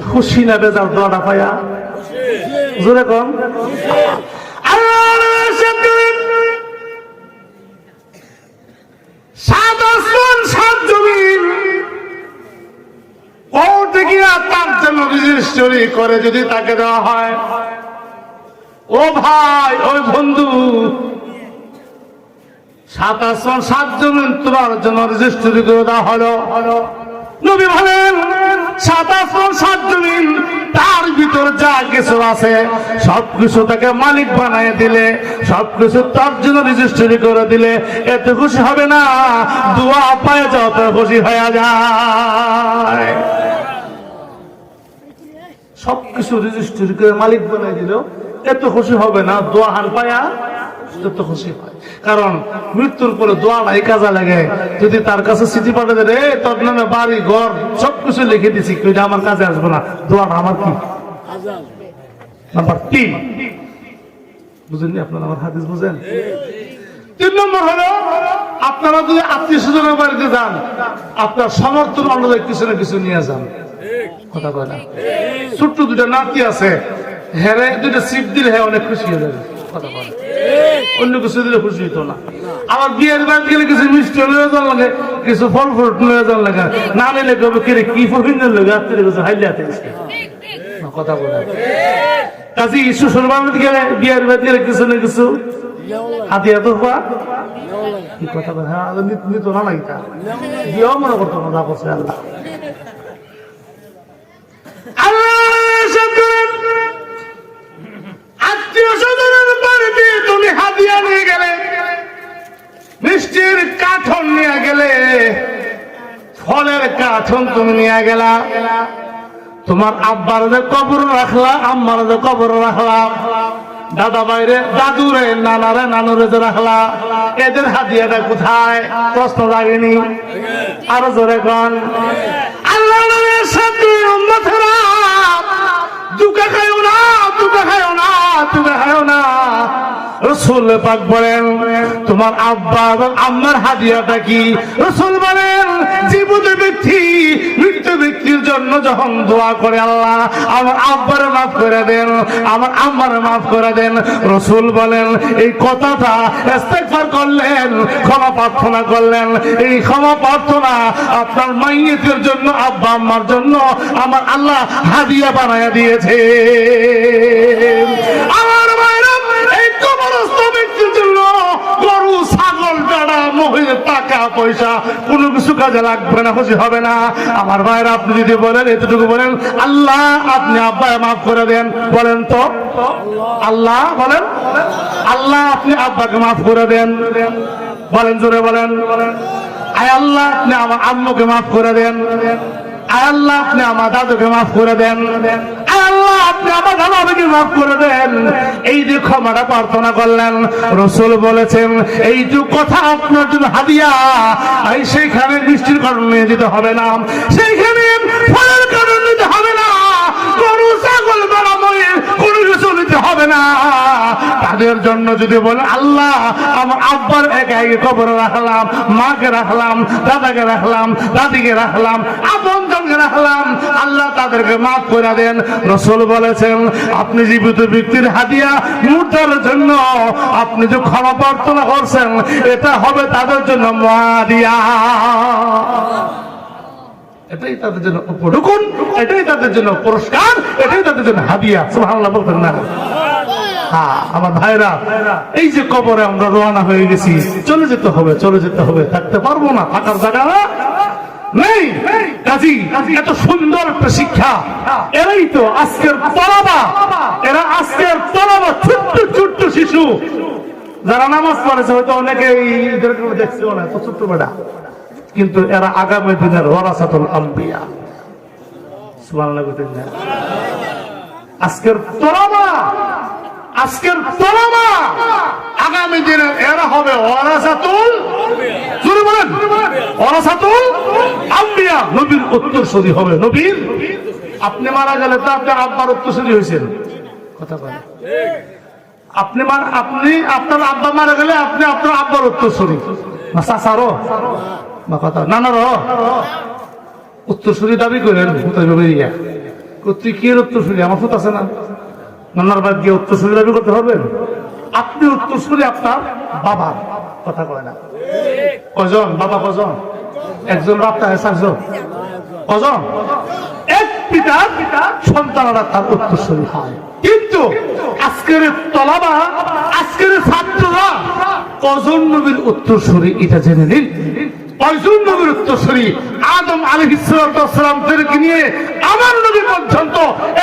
S1: খুশি না বেজার দোয়াটা পায়া? জোরে কম। সাত আসমান সাত জমিন কোর্টে গিয়া তার জন্য রেজিস্ট্রি করে যদি তাকে দেওয়া হয়, ও ভাই, ওই বন্ধু, সাত আসমান সাত জমিন তোমার জন্য রেজিস্ট্রি করে দেওয়া হলো। নবী বলেন সাত আসমান সাত জমিন, তার ভিতর যা কিছু আছে সবকিছু তাকে মালিক বানিয়ে দিলে, সবকিছু তার জন্য রেজিস্ট্রি করে দিলে, এতে খুশি হবে না? দোয়া পায় যত খুশি হয়ে যায়। সবকিছু রেজিস্ট্রি করে মালিক বানিয়ে দিল, এত খুশি হবে না? দোয়া হান পায়া যত খুশি হয়। কারণ মৃত্যুর পরে দোয়া নাই কাজে লাগে। যদি তার কাছে চিঠি পাঠাতে রে তোর নামে বাড়ি ঘর সবকিছু লিখে দিছি, ওইটা আমার কাজে আসবে না, দোয়াটা আমার কি? নাম্বার 3। বুঝেননি আপনারা? আমার হাদিস বুঝেন? 3 নম্বর হলো, আপনারা যদি আত্মীয় স্বজনের বাড়িতে যান, আপনার সমর্থন অনুযায়ী কিছু না কিছু নিয়ে যান। কথা কয় না? ছোট্ট দুটা নাতি আছে, হ্যাঁ দুটা সিপ দিলে হ্যাঁ অনেক খুশি হয়ে যাবে। কথা বলে অন্য কিছু দিলে খুশি হইতো না। আবার বিয়ের বাড়ি গেলে কিছু মিষ্টি নিয়ে যাওয়ার লাগে, কিছু ফল ফ্রুট নিয়ে যাওয়ার লাগে, না নিলে কবে কিরে কি ফকিনের লাগে আত্মীয় কিছু হাইলাতে কথা বলে। কাজী শ্বশুর বাড়িতে গেলে, বিয়ের বাড়ি গেলে কিছু না কিছু হাতিয়া তো কি কথা বলে। হ্যাঁ, নিত না নাকি তা বিয়েও মনে করতো না, যা করছে আল্লাহ। আত্মীয় স্বজনের বাড়িতে তুমি হাদিয়া নিয়ে গেলে, মিষ্টির কাঠন নিয়ে গেলে, ফলের কাঠন তুমি নিয়ে গেলা, তোমার আব্বার যে কবর রাখলা, আম্মার যে কবর রাখলা, দাদা ভাইরে, দাদুরে, নানারে, নানুরে যে রাখলা, এদের হাদিয়াটা কোথায়? প্রশ্ন লাগেনি? আরো জোরে কন। আল্লাহ নবীর সাথে উম্মতেরা দুঃখ খায়ও না, দুঃখ খায়ও না, দুঃখ খায়ও না। রাসূল পাক বলেন তোমার আব্বা এবং আম্মার হাদিয়াটা কি? রাসূল বলেন জীবিত ব্যক্তি মৃত ব্যক্তির জন্য যখন দোয়া করে আল্লাহ আমার আব্বারে মাফ করে দেন, আমার আম্মারে মাফ করে দেন, রাসূল বলেন এই কথাটা ইস্তেগফার করলেন, ক্ষমা প্রার্থনা করলেন, এই ক্ষমা প্রার্থনা আপনার মাইয়িতের জন্য আব্বা আম্মার জন্য আমার আল্লাহ হাদিয়া বানায়া দিয়েছে। আমার ভাইরা এই কবরস্থ ব্যক্তির জন্য গরু ছাগল ভেড়া মহিলা টাকা পয়সা কোনো কিছু কাজে লাগবে না, খুশি হবে না। আমার ভাইরা আপনি যদি বলেন এতটুকু বলেন আল্লাহ আপনি আব্বাকে মাফ করে দেন, বলেন তো আল্লাহ, বলেন আল্লাহ আপনি আব্বাকে মাফ করে দেন, বলেন জোরে বলেন আয় আল্লাহ আপনি আমার আম্মুকে মাফ করে দেন, আয় আল্লাহ আপনি আমার দাদুকে মাফ করে দেন, আয় আল্লাহ আপনি আমার দাদাকে মাফ করে দেন। এই যে ক্ষমাটা প্রার্থনা করলেন, রাসূল বলেছেন এই যে কথা আপনার জন্য হাদিয়া, এই সেইখানে মিষ্টির কারণ নিয়ে যেতে হবে না, সেইখানে ফলের কারণ নিতে হবে না, গরু ছাগল ভেড়া মহিষ কোনো কিছু নিতে হবে না। তাদের জন্য যদি বলেন আল্লাহ আমার আব্বার একা একে কবরে রাখলাম, মাকে রাখলাম, দাদাকে রাখলাম, দাদিকে রাখলাম, আপনজনকে রাখলাম, আল্লাহ তাদেরকে মাফ করে দেন। রাসূল বলেছেন আপনি জীবিত ব্যক্তির হাদিয়া মুর্দার জন্য আপনি যে ক্ষমা প্রার্থনা করছেন এটা হবে তাদের জন্য মুআদিয়া, এটাই তাদের জন্য উপঢৌকন, এটাই তাদের জন্য পুরস্কার, এটাই তাদের জন্য হাদিয়া। সুবহানাল্লাহ বলতেন না? হ্যাঁ আমার ভাইরা, এই যে কবরে আমরা রওনা হয়ে গেছি, চলে যেতে হবে, চলে যেতে হবে, থাকতে পারবো না, থাকার জায়গা নেই। কাজী এত সুন্দর একটা শিক্ষা, এরাই তো আজকের তলাবা, এরা আজকের তলাবা, ছোট্ট ছোট্ট শিশু যারা নামাজ পড়েছে, হয়তো অনেকেই দেখছে না, তো ছোট্ট বেটা, কিন্তু এরা আগামী দিনের ওয়ারাসাতুল আম্বিয়া। সুবহানাল্লাহ। আজকের তলাবা, আজকের তলাবা আগামী দিনের এরা হবে ওয়ারাসাতুল, জোরে বলেন ওয়ারাসাতুল আম্বিয়া, নবীর উত্তরসূরি হবে। নবীর আপনি মারা গেলে তো আপনি আব্বার উত্তরসূরি হয়েছেন, কথা বলেন। আপনি আপনার আব্বা মারা গেলে আপনি আপনার আব্বার উত্তরসূরি, না চাচারও বা কথা নানারও উত্তরসূরি দাবি করেন। তুই কি উত্তরসূরি? আমার ফুট আছে না, নানার বাদ গিয়ে উত্তরসূরি দাবি করতে পারবেন? আপনি উত্তরসূরি আপনার বাবার, কথা কয় না। কজন বাবা? কজন? একজন বাপ থাকে, চারজন, কজন? এক পিতার সন্তানরা তার উত্তরসূরি হয়। কিন্তু আজকের তলাবা, আজকের ছাত্ররা কজন নবীর উত্তরসূরি এটা জেনে নিন। কয়জন নবীর উত্তরসূরি? আদম আলাইহিস সালাম থেকে নিয়ে আমার নবী পর্যন্ত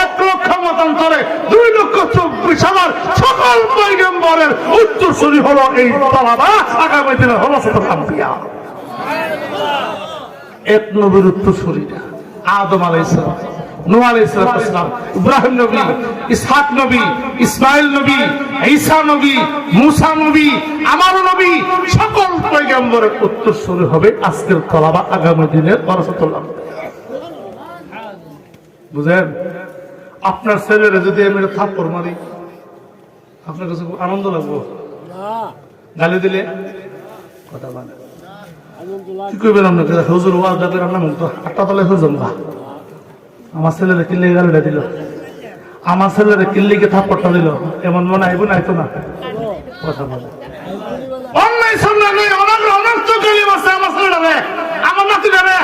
S1: 1 লক্ষ মতান্তরে 2,24,000 সকল পয়গম্বরের উত্তরসূরি হলো এই তলাবা, আগামী দিনে হলো ওয়ারাসাতুল আম্বিয়া। এক নবীর উত্তরসূরিটা আদম আলাইহিস সালাম, নূহ আলাইহিস সালাম, ইব্রাহিম নবী, ইসহাক নবী, ইসমাইল নবী, ঈসা নবী, মুসা নবী, আমার নবী, সকল পয়গম্বরের উত্তরসূরি হবে আজকের তলাবা, আগামী দিনের ওয়ারাসাতুল আম্বিয়া। বুঝেন? আপনার ছেলেরা যদি আমি থাপ্পড় মারি, আপনার কাছে আনন্দ লাগবো? গালি দিলে কথা বলে কি করবেন? আপনাকে হুজুর ওয়াদা করে আমরা মুক্ত হাট্টাতলে হুজুর না, আমার ছেলেরা কিল্লি গালিটা দিল, আমার ছেলেরা কিল্লিকে থাপ্পড়টা দিল, এমন মনে আইব না? আইতো না? কথা বলে অন্যায় সামনে নেই, অনর্থ গালি মারছে আমার ছেলেটারে, আমার নাতিটারে,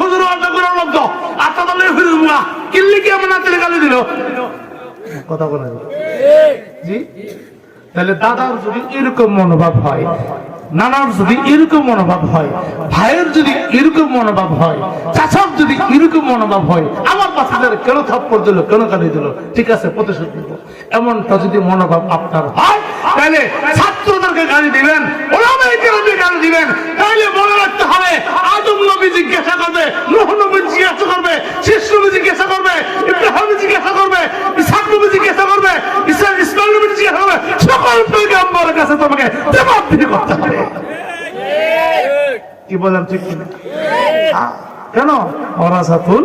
S1: হুজুর ওয়াদা করে মুক্ত হাট্টাতলে হুজুর না, কিল্লিকে আমার নাতিরে গালি দিল, কথা বলে জি। তাহলে দাদার যদি এরকম মনোভাব হয়, নানার যদি এরকম মনোভাব হয়, ভাইয়ের যদি এরকম মনোভাব হয়, চাচার যদি এরকম মনোভাব হয়, আমার বাচ্চাদের কেন থাপ্পড় দিল, কেন গালি দিল, ঠিক আছে প্রতিশোধ নিব, এমনটা যদি মনোভাব আপনার হয়, তাহলে ছাত্রদেরকে গালি দিবেন, ওলামায়ে কেরামকে গালি দিবেন, তাহলে মনে রাখতে হবে আদম নবী জিজ্ঞাসা করবে, নূহ নবী জিজ্ঞাসা করবে, শেষ নবী জিজ্ঞাসা করবে, ইব্রাহিম জিজ্ঞাসা করবে, ইসহাক নবী জিজ্ঞাসা করবে, ইসমাঈল নবী জিজ্ঞাসা করবে, সকল পয়গম্বরের কাছে তোমাকে জবাবদিহি করতে হবে। কি বলেন ঠিক কিনা? কেন? ওয়ারাসাতুল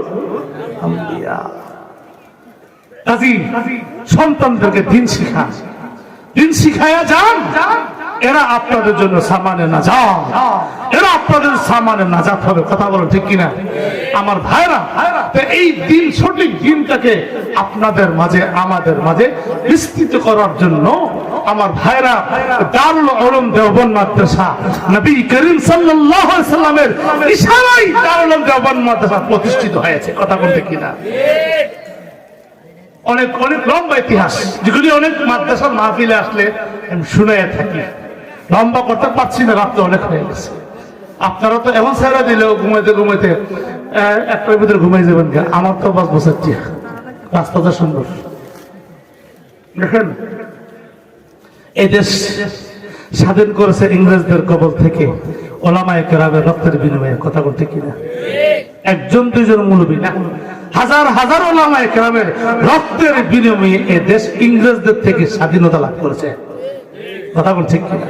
S1: আম্বিয়া। কাজী সন্তানদেরকে দিন শিখান, দিন শিখায়া যান, এরা আপনাদের জন্য সামানে নাজাত, এরা আপনাদের সামানে নাজাত হবে। কথা বলো ঠিক কিনা আমার ভাইরা? তো এই দিন, সঠিক দিনটাকে আপনাদের মাঝে, আমাদের মাঝে বিস্তৃত করার জন্য আমার ভাইরা দারুল উলুম দেওবন্দ মাদ্রাসা, নবী করিম সাল্লাল্লাহু আলাইহি সাল্লামের ইশারায় দারুল উলুম দেওবন্দ মাদ্রাসা প্রতিষ্ঠিত হয়েছে। কথা বলতে কিনা অনেক অনেক লম্বা ইতিহাস, যেগুলি অনেক মাদ্রাসার মাহফিলে আসলে আমি শুনে থাকি। লম্বা করতে পারছি না, রাত্রে অনেক হয়ে গেছে। আপনারা তো এমন ছেড়ে দিলেও ঘুমাইতে ঘুমাইতে একটার ভিতরে ঘুমাই যাবেন। আমার তো 5 বছর টিয়া, রাস্তাটা সুন্দর। দেখেন, এই দেশ স্বাধীন করেছে ইংরেজদের কবল থেকে ওলামায়ে কেরামের রক্তের বিনিময়ে। কথা বলতে কিনা একজন দুইজন মুলবি না, হাজার হাজার ওলামায়ে কেরামের রক্তের বিনিময়ে এই দেশ ইংরেজদের থেকে স্বাধীনতা লাভ করেছে। কথা বলতে কিনা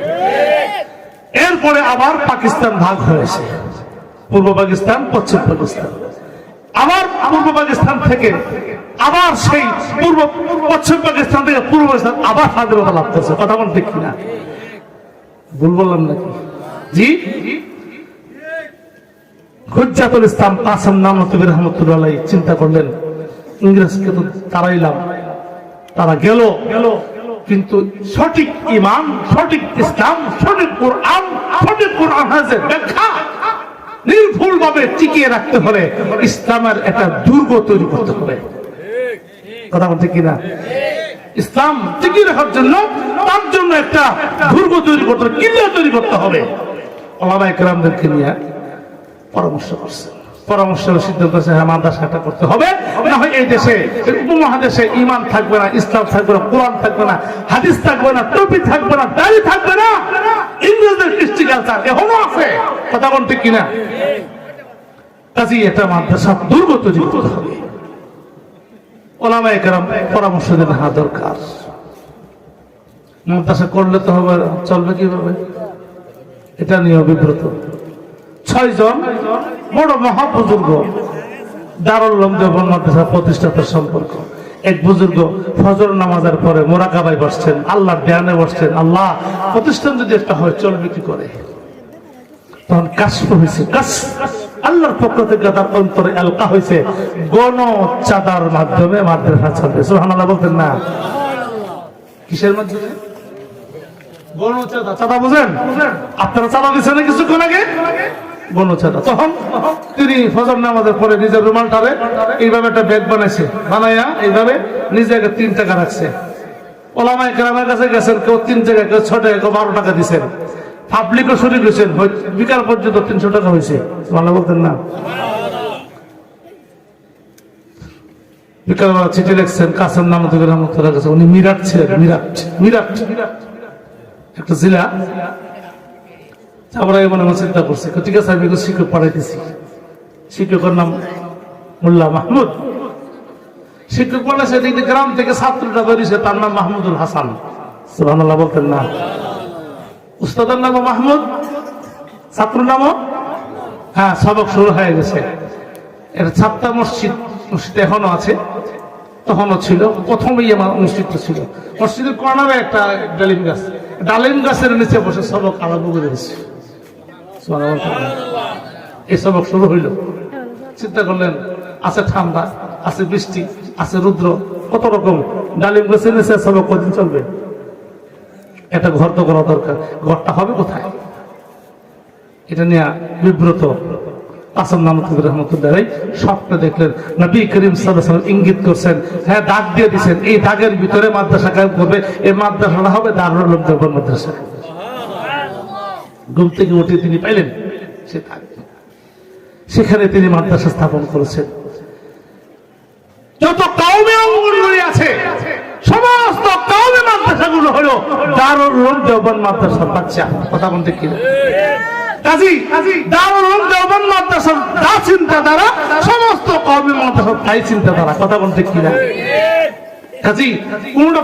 S1: এরপরে আবার পাকিস্তান ভাগ হয়েছে, পূর্ব পাকিস্তান, পশ্চিম পাকিস্তান। আবার পূর্ব পাকিস্তান থেকে আবার সেই পশ্চিম পাকিস্তান থেকে পূর্ব পাকিস্তান আবার স্বাধীনতা লাভ করেছে। কথা বলতে কিনা ভুল বললাম নাকি? জি, হুজ্জাতুল ইসলাম কাসেম নানতুবি রাহমাতুল্লাহ আলাইহি চিন্তা করলেন, ইংরেজকে তো তারাইলাম, তারা গেল, কিন্তু সঠিক ঈমান, সঠিক ইসলাম, সঠিক কোরআন, সঠিক কোরআন হাদিসের ব্যাখ্যা নির্ভুল ভাবে টিকিয়ে রাখতে হলে ইসলামের একটা দুর্গ তৈরি করতে হবে। কথা বলতে কিনা ইসলাম টিকিয়ে রাখার জন্য, তার জন্য একটা দুর্গ তৈরি করতে হবে, কিল্লা তৈরি করতে হবে। ওলামায়ে কেরামদেরকে নিয়ে পরামর্শ করছেন, পরামর্শের সিদ্ধান্ত হচ্ছে হ্যাঁ মাদ্রাসাটা করতে হবে, না হয় এই দেশে উপমহাদেশে ঈমান থাকবে না, ইসলাম থাকবে না, কোরআন থাকবে না, হাদিস থাকবে না, টুপি থাকবে না, দাড়ি থাকবে না। ইংরেজদের কৃষ্টি কালচার এখনো আছে। কথা বলতে কিনা কাজেই এটা মাদ্রাসা দুর্গ তৈরি করতে হবে। ওলামায়ে কেরাম পরামর্শ দেন হ্যাঁ দরকার, মাদ্রাসা করলে তো হবে, চলবে কিভাবে এটা নিয়ে বিব্রত। 6 জন বড় মহাবুজুর্গ দারুল উলুম দেওবন্দ মাদ্রাসা প্রতিষ্ঠাতার সম্পর্ক। এক বুজুর্গ ফজর নামাজের পরে মোরাকাবায় বসছেন, আল্লাহর ধ্যানে বসছেন। আল্লাহ, প্রতিষ্ঠান যদি একটা হয় চলবে কি করে? তখন কাশফ হয়েছে, আল্লাহর পক্ষ থেকে তার অন্তরে আলকা হয়েছে, গণ চাঁদার মাধ্যমে মাদ্রাসা চলবে। সুবহানাল্লাহ বলতেন না? কিসের মাধ্যমে? গণ চাঁদা। চাঁদা বুঝেন? আপনারা চাঁদা দিচ্ছেন না কিছুক্ষণ আগে, গণ চাঁদা। তখন তিনি ফজর নামাজের পরে নিজের রুমালটারে এইভাবে একটা ব্যাগ বানাইছে, বানাইয়া এইভাবে নিজে 3 টাকা রাখছে। ওলামায়ে কেরামের কাছে গেছেন, কেউ 3 টাকা, কেউ 6 টাকা, কেউ 12 টাকা দিচ্ছেন। পাবলিকও শুরু করেছেন, বিকাল পর্যন্ত 300 টাকা হয়েছে। ভালো বলতেন না? বিকালবেলা চিঠি লিখছেন কাসেম নানতুবি রাহমাতুল্লাহ কাছে। উনি মিরাট ছিলেন, মিরাট একটা জেলা। আমরা মনে মনে চিন্তা করছি, ঠিক আছে আমি শিক্ষক পাঠাইতেছি। শিক্ষকের নাম মোল্লা মাহমুদ। শিক্ষক পাঠাইছে, গ্রাম থেকে ছাত্রটা বেরিয়েছে, তার নাম মাহমুদুল হাসান। সুবহানাল্লাহ বলতেন না? উস্তাদের নাম মাহমুদ, ছাত্র নাম হ্যাঁ, সবক শুরু হয়ে গেছে। এটা 7টা মসজিদ এখনো আছে, তখনও ছিল। প্রথমেই আমার মসজিদটা ছিল, মসজিদের কর্নারে একটা ডালিম গাছ, ডালিম গাছের নিচে বসে সবক আরম্ভ করে দিয়েছে। এই সবক শুরু হইল। চিন্তা করলেন, আছে ঠান্ডা, আছে বৃষ্টি, আছে রুদ্র, কত রকম, ডালিম গাছের নিচে সবক কদিন চলবে? একটা ঘর তো করা দরকার, ঘরটা হবে কোথায়? এটা নিয়ে বিব্রত কাসেম নানতুবি রাহমাতুল্লাহ আলাইহি স্বপ্নে দেখলেন নবী করিম সাল্লাল্লাহু আলাইহি ওয়াসাল্লাম ইঙ্গিত করছেন, হ্যাঁ দাগ দিয়ে দিয়েছেন, এই দাগের ভিতরে মাদ্রাসা কায়েম করবে। এই মাদ্রাসাটা হবে দারুল উলুম দেওবন্দ মাদ্রাসা। ঘুম থেকে উঠে তিনি পাইলেন সে দাগ, সেখানে তিনি মাদ্রাসা স্থাপন করেছেন। যত কওমে অঙ্গনগুলি আছে সমস্ত কওমে মাদ্রাসাগুলো হলো দারুল উলুম দেওবন্দ মাদ্রাসার বাচ্চা। কথা বলতে কি কাজী দারুল উলুম দেওবন্দ মাদ্রাসার যা চিন্তাধারা, সমস্ত কওমে মাদ্রাসার তাই চিন্তাধারা। কথা বলতে কি না? কাজী কোনটা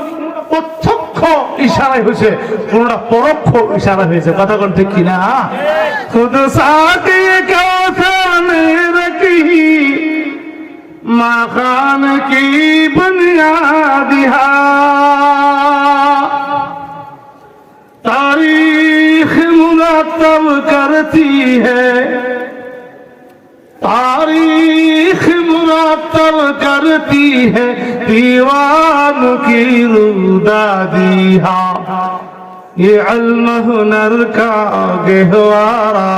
S1: প্রত্যক্ষ ইশারা হয়েছে, কোনটা পরোক্ষ ইশারা হয়েছে। কথা বলতে কি না? খুদ সাথে কাউসার মে রাখি মাখান কি বুনিয়াদ मुरतब करती है, तारीख मुरतब करती है, दीवानों की रुदादिहा। ये इल्म हुनर का गहवारा,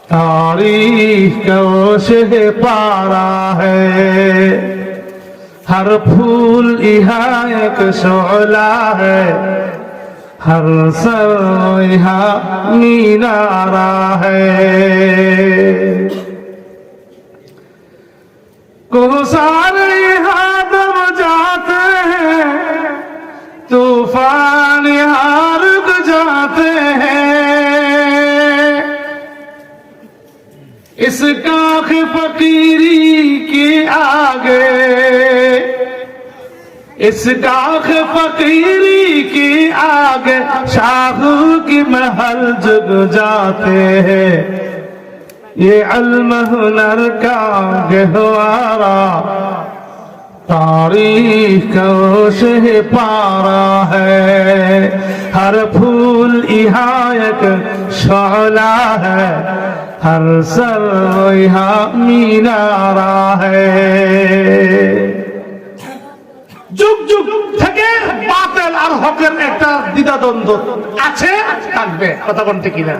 S1: तारीख का शह पारा है। हर फूल यहाँ एक शोला है, हर सर यहाँ मीनारा है। कोसार यहाँ दब जाते हैं, तूफान यहाँ रुक जाते हैं। इस काख फकीरी के आगे, इस काख फकीरी के आगे शाहू की महल झुक जाते हैं। ये इल्म हुनर का गहवारा, तारीख का शह पारा है। हर फूल यहाँ एक शोला है, हर सर यहाँ मीनारा है। যুগ যুগ থেকে বাতিল আর হকের একটা দ্বিধাদ্বন্দ্ব আছে, থাকবে। কথা কোনটা কিনা?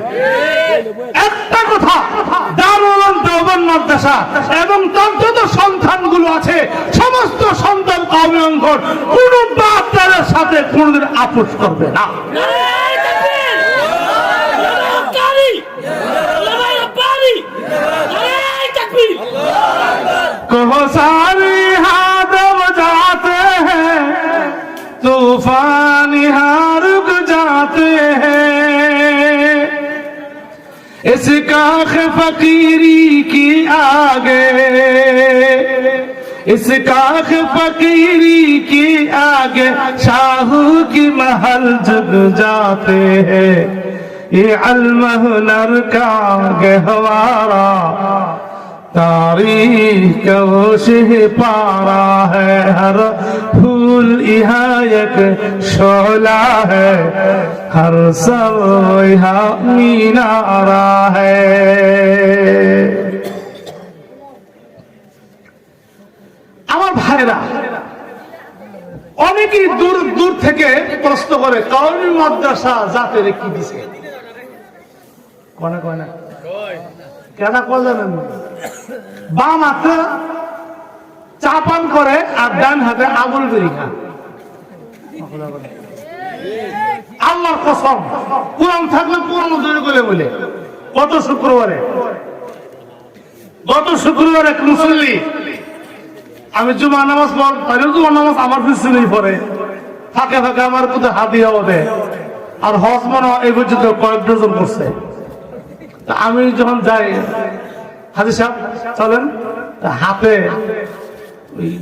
S1: একটা কথা, দারুল উলুম দেওবন্দ মাদ্রাসা এবং তার যত সন্তানগুলো আছে, সমস্ত সন্তান কওমি অঙ্গন কোন বাতিলের সাথে কোনদিন আপোষ করবে না। कहो सारे हाथ बजाते हैं, तूफान यहाँ रुक जाते हैं। इस काख फकीरी की आगे, इस काख फकीरी की आगे शाहू की महल झुक जाते हैं। ये इल्म हुनर का गहवारा, तारीख का शह पारा है। हर फूल यहाँ एक शोला है, हर सर यहाँ मीनारा है। আমার ভাইরা অনেকেই দূর দূর থেকে প্রশ্ন করে, কওমি মাদ্রাসা জাতের কি দিছে? কোনা কোনা কেন করলেন? বাম হাতে চা পান করে আর ডান হাতে আগুন বিড়ি খান। আল্লাহর কসম, কোরআন থাকলে কোরআন তৈরি করে বলে। গত শুক্রবারে এক মুসল্লি, আমি জুমা নামাজ পড়ি, জুমা নামাজ আমার পিছনেই পড়ে, ফাঁকে ফাঁকে আমার কোথাও হাদিয়াও দেয়। আর হজ মনে হয় এই পর্যন্ত কয়েক ডজন করছে। আমি যখন যাই, হাজি সাহেব চলেন, হাতে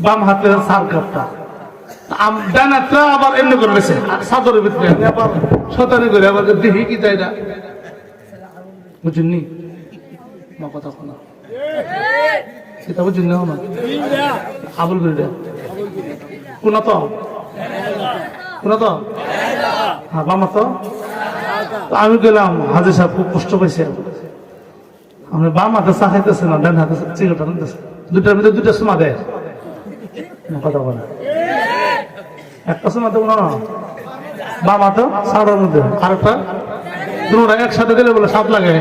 S1: বাম হাতে সার কাপটা, ডান হাতটা আবার এমনি করে রয়েছে চাদরের ভিতরে, আবার শতানি করে আবার দেখি কি তাই না, বুঝুননি কথা শোনা সেটা বুঝুন না আবুল করে কোনা তো হ্যাঁ বাম তো। আমি গেলাম, হাজি সাহেব খুব কষ্ট পাইছে, আমি বাম হাতে চা খাইতেছে না, ডান হাতে সিগারেট আনতেছে, দুটার ভিতরে দুটা সমা দেয়। কথা বলে একটা সময় দেবো না, বাম হাতে সাদার মধ্যে আরেকটা, দুটা একসাথে দিলে বলে স্বাদ লাগে।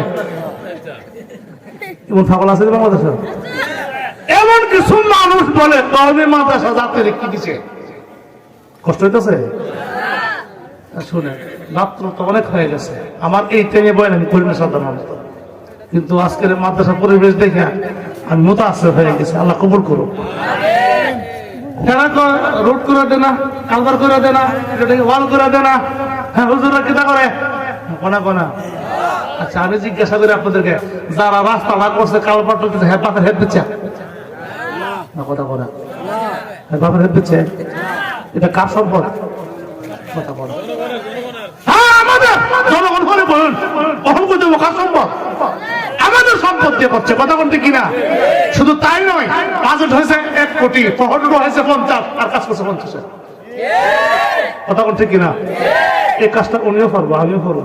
S1: এমন ছাগল আছে বাংলাদেশে, এমন কিছু মানুষ বলে কওমি মাদ্রাসা জাতের কি দিছে। কষ্ট হইতেছে? শুনে রাত্র তো অনেক হয়ে গেছে, আমার এই ট্রেনে বয় আমি করিনি সাধারণ, কিন্তু আজকের মাদ্রাসা পরিবেশ দেখে আমি মুতাআসসির হয়ে গেছি। আল্লাহ কবুল করুক। রোড করে দে না, কালবার করে দে না, ওয়াল করে দে না, হ্যাঁ হুজুররা কিতা করে কোনা কোনা। আচ্ছা আমি জিজ্ঞাসা করি আপনাদেরকে, যারা রাস্তা ভাগ করছে কালবার করতেছে, হ্যাঁ বাপের হেড দিচ্ছে কথা কোনা, হ্যাঁ বাপের হেড দিচ্ছে, এটা কার সম্পদ? কথা বলা আমাদের জনগণ বলে বলুন, কখন করতে কার সম্পদ? আমাদের সম্পদ দিয়ে করছে। কথা বলতে কিনা? শুধু তাই নয়, বাজেট হয়েছে 1 কোটি, তহবিল হয়েছে 50, আর কাজ করছে 50। কথা বলতে কিনা? এই কাজটা উনিও পারবো, আমিও পারবো।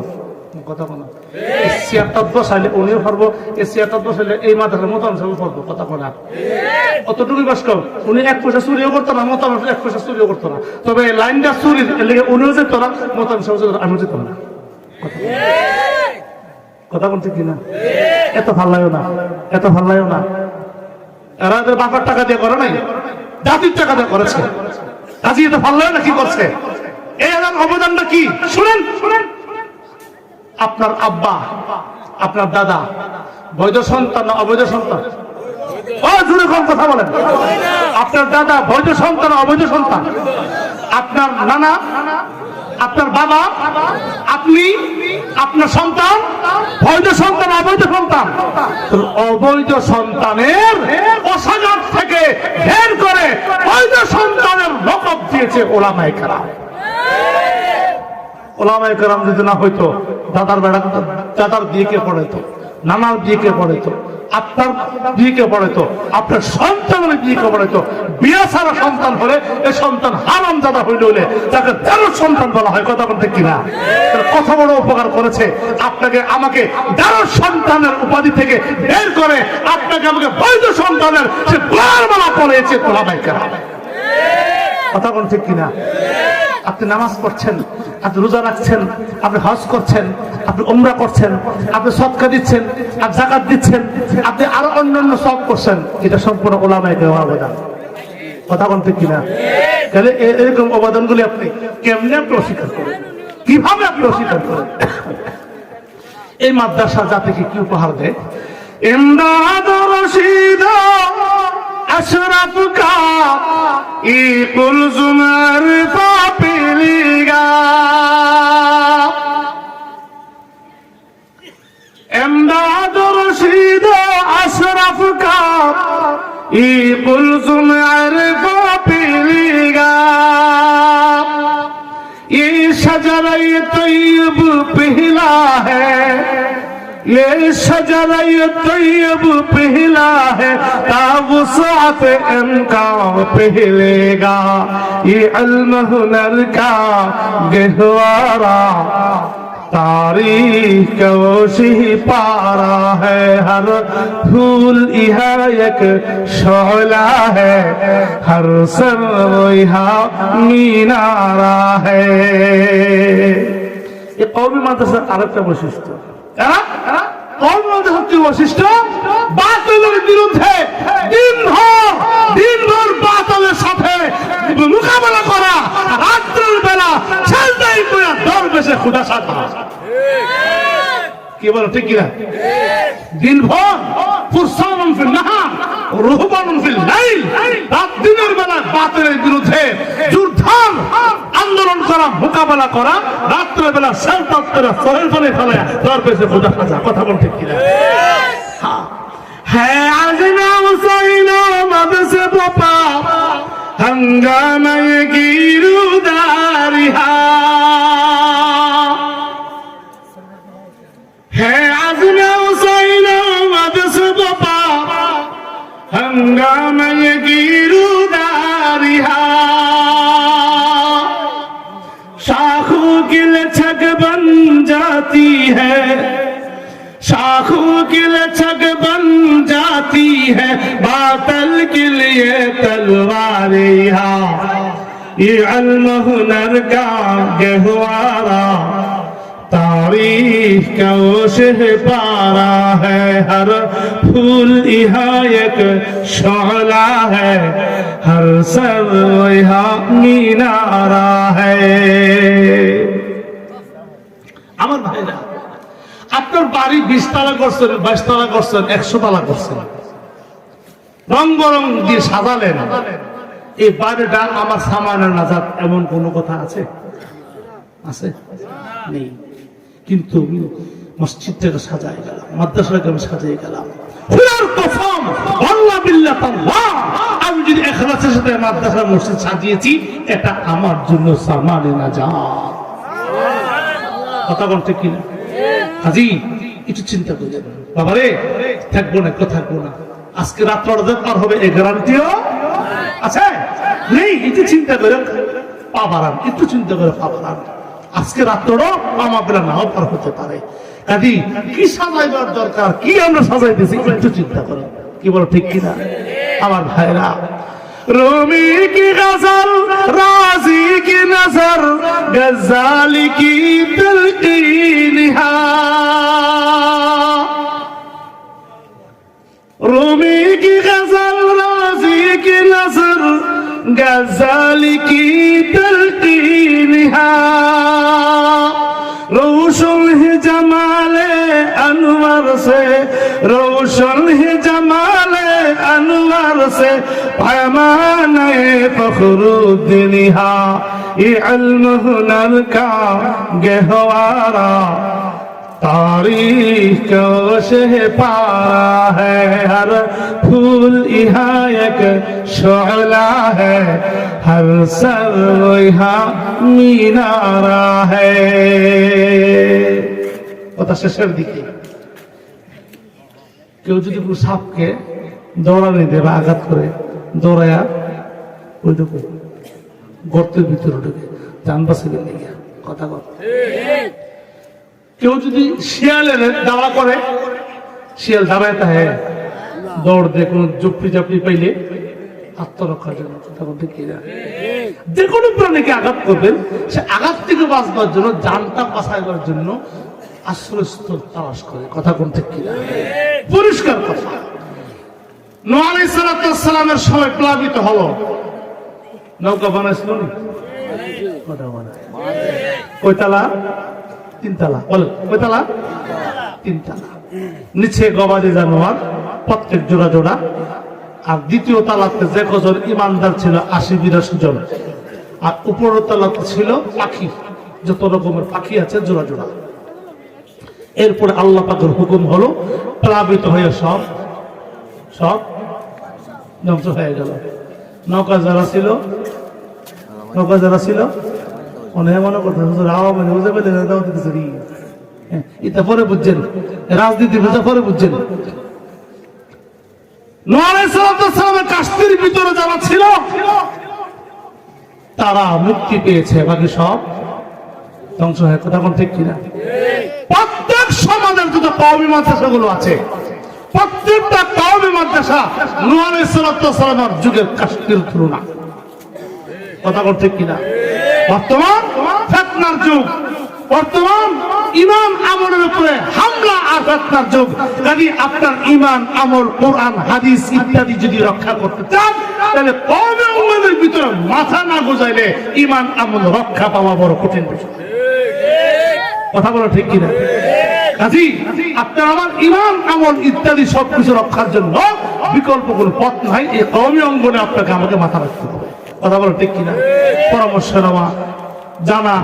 S1: কথা বলা চেয়ারটা বসাইলে উনিও পারবো, এই চেয়ারটা বসাইলে এই মাথার মতন সব পারবো, কথা বলা অতটুকুই বাস কর। উনি 1 পয়সা চুরিও করতো না, মতন 1 পয়সা চুরিও করতো না, তবে এই লাইনটা চুরির লেগে উনিও যেত না, মতন সব আমিও যেতাম না। কথা বলতে কিনা? এত ভাল লাগে না, এত ভাল লাগে না। এরা এদের বাবার টাকা দিয়ে করে নাই, জাতির টাকা দিয়ে করেছে। কাজী এত ভাল লাগে না, কি করছে? এই এলার অবদানটা কি শুনেন, শুনেন। আপনার আব্বা, আপনার দাদা বৈধ সন্তান না অবৈধ সন্তান? ও জুড়ে কোন কথা বলেন। আপনার দাদা বৈধ সন্তান না অবৈধ সন্তান? আপনার নানা, আপনার বাবা, আপনি, আপনার সন্তান বৈধ সন্তান অবৈধ সন্তান? অবৈধ সন্তানের অসাগার থেকে বের করে বৈধ সন্তানের লকব দিয়েছে ওলামায়ে কেরাম। ওলামায়ে কেরাম যদি না হইতো, দাদার বেড়া দাদার বিয়ে কে পড়াইতো, নানার বিয়ে কে পড়াইতো, আপনার বিয়ে কে পড়াইতো, আপনার সন্তানের বিয়ে কে পড়াইতো? বিয়ে ছাড়া সন্তান হলে এই সন্তান হারাম দাদা হইলে হলে তাকে 13 সন্তান বলা হয়, কথা বলতে কিনা? কত বড় উপকার করেছে আপনাকে আমাকে 13 সন্তানের উপাধি থেকে বের করে আপনাকে আমাকে বৈধ সন্তানের সে বারবার পড়িয়েছে ওলামায়ে কেরাম, কথা বলতে কিনা? আপনি নামাজ পড়ছেন, আপনি রোজা রাখছেন, আপনি হজ করছেন, আপনি উমরা করছেন, আপনি সদকা দিচ্ছেন, আপনি যাকাত দিচ্ছেন, আপনি আরো অন্যান্য সব করছেন, এটা সম্পূর্ণ ওলামায়ে কেরামের অবদান, কথা বলতে কিনা? তাহলে এরকম অবদানগুলি আপনি কেমনে আপনি অস্বীকার করেন, কিভাবে আপনি অস্বীকার করেন? এই মাদ্রাসা জাতিকে কি উপহার দেয়? ইমদাদ রশিদ अशरफ का कुलजुमर पापिलिगा इमदाद रशीद अशरफ का कुलजुमर पापिलिगा ये शजर-ए तैयब पहला है, ये शजर-ए तैयब पहला है, तावुसात इनका पहलेगा, ये इल्म हुनर का गहवारा तारीख कोशी पारा है, हर फूल यहाँ एक शोला है, हर सर यहाँ मीनारा है। ये कौमी माद्रासा आरेक का वैशिष्ट्य, কওমি মাদ্রাসার কি বৈশিষ্ট্য? বাতিলের বিরুদ্ধে দিনভর বাতিলের সাথে মোকাবেলা করা, রাত্রের বেলা সেজদায় পড়ে দরবেশে খোদা সাধা। কি বলো ঠিক কিনা? দিনভর ফুরসানুন ফিল নাহার রুহবানুন ফিল লাইল, রাত দিনের বেলা বাতিলের বিরুদ্ধে যুদ্ধর আন্দোলন করা, মোকাবেলা করা, রাত্রের বেলা সেজদা করে শরীর পানি ফেলে দরবেশে খোদা সাধা, কথা বলতে কিনা? হ্যাঁ আজনা হুসাইনা মাদসে বাপা হঙ্গামে গিরুদারিহা, है आज़ना हुसैना मदसे बापा हंगामा ये गिरुदारिहा, शाखों की लचक बन जाती है, शाखों की लचक बन जाती है, बातल के लिए तलवारिहा, ये इल्म हुनर का गहवारा तारीख का ओशह पारा है, हर फूल यहाँ एक शोला है, हर सर यहाँ मीनारा है। আমার ভাইরা, আপনার বাড়ি 20 তলা করছেন, 22 তলা করছেন, 100 তলা করছেন, রং বরং দিয়ে সাজালেন, এই বাড়িটা আমার সামানের নাজাত, এমন কোনো কথা আছে? আছে? নেই। কিন্তু মসজিদটাকে সাজাই গেলাম, মাদ্রাসাটাকে আমি সাজিয়ে গেলাম, খুদার কসম আল্লাহ বিল্লাহ তাআলা, আমি যদি ইখলাসের সাথে মাদ্রাসা মসজিদ সাজিয়েছি, এটা আমার জন্য সামানে নাজাত, কথা বলতে কি না? হাজি একটু চিন্তা করবেন, বাবারে থাকবো না, কেউ থাকবো না, আজকে রাত পার হবে এই গ্যারান্টিও আছে? নেই। একটু চিন্তা করে পা বাড়ান, একটু চিন্তা করে পা বাড়ান। আজকে রাত্রও আমাদের নাও পার হতে পারে। কাজী কি সাজাইবার দরকার, কি আমরা সাজাইতেছি একটু চিন্তা করো, কি বলো ঠিক কিনা আমার ভাইরা? রুমি কি গজল, রাজি কি নজর, গজালি কি তলকিন হা। রুমি কি গজল, রাজি কি নজর, গজালি কি তলকিন হা। रोशन है जमाले अनवर से, रोशन है जमाले अनवर से, पैमाने फखरुद्दीन हा। ये इल्म हुनर का गहवारा, तारीख शह पारा है। हर फूल यहाँ एक शोला है, हर सर यहाँ मीनारा है। কথা শেষের দিকে কেউ যদি কোনো সাপকে দৌড়ানি দেয় বা আঘাত করে, দৌড়ায়া ওই দেখো গর্তের ভিতরে ঢুকে জান বাঁচাবে লেগে কথা বল। কেউ যদি শিয়ালের দাওয়া করে, শিয়াল দাঁড়ায় তাহে দৌড় দিয়ে কোনো জপড়ি জাপড়ি পাইলে আত্মরক্ষার জন্য কথা বলতে কি না, যে কোনো প্রাণীকে আঘাত করবেন সে আঘাত থেকে বাঁচবার জন্য, জানটা বাঁচাইবার জন্য আশ্রয়স্থল তালাশ করে। কথা বলতে কি না পরিষ্কার কথা। নূহ আলাইহিস সালামের সময় প্লাবিত হলো, নৌকা বানাইছিল না? কথা বানায় কয়তালা? তিনতলা। বল কয়তলা? তিনতলা। নিচে গবাদি জানোয়ার প্রত্যেক জোড়া জোড়া, আর দ্বিতীয় তালাতে যে কজন ইমানদার ছিল ৮০-৮২ জন, আর উপরের তালাতে ছিল পাখি, যত রকমের পাখি আছে জোড়া জোড়া। এরপরে আল্লাহ পাকের হুকুম হলো প্লাবিত হয়ে সব সব ধ্বংস হয়ে গেল। নৌকা যারা ছিল, নৌকা যারা ছিল অনেক মনে করতেন বুঝে পেলেন, এটা পরে বুঝছেন, রাজনীতি বুঝে পরে বুঝছেন। নূহ আলাইহিস সালামের কাস্তির ভিতরে যারা ছিল তারা মুক্তি পেয়েছে, বাকি সব ধ্বংস হয়ে। কথা কোন ঠিক কিনা? প্রত্যেক সমাজের যত কওমি মাদ্রাসাগুলো আছে, প্রত্যেকটা কওমি মাদ্রাসা নূহ আলাইহিস সালামের যুগের কাস্তির তুলনা। কথা কোন ঠিক কিনা? বর্তমান ফিতনার যুগ, বর্তমান ঈমান আমলের উপরে হামলা আর ফিতনার যুগ। যদি আপনার ঈমান আমল কোরআন হাদিস ইত্যাদি যদি রক্ষা করতে চান, তাহলে কওমি উম্মতের ভিতরে মাথা না গুজাইলে ঈমান আমল রক্ষা পাওয়া বড় কঠিন বিষয়। কথা বলো ঠিক কিনা? কাজী আপনার আমার ঈমান আমল ইত্যাদি সবকিছু রক্ষার জন্য বিকল্প কোনো পথ নাই, এই কওমি অঙ্গনে আপনাকে আমাকে মাথা রাখতে হবে। কথা বলো ঠিক কিনা? পরামর্শ নেওয়া, জানা,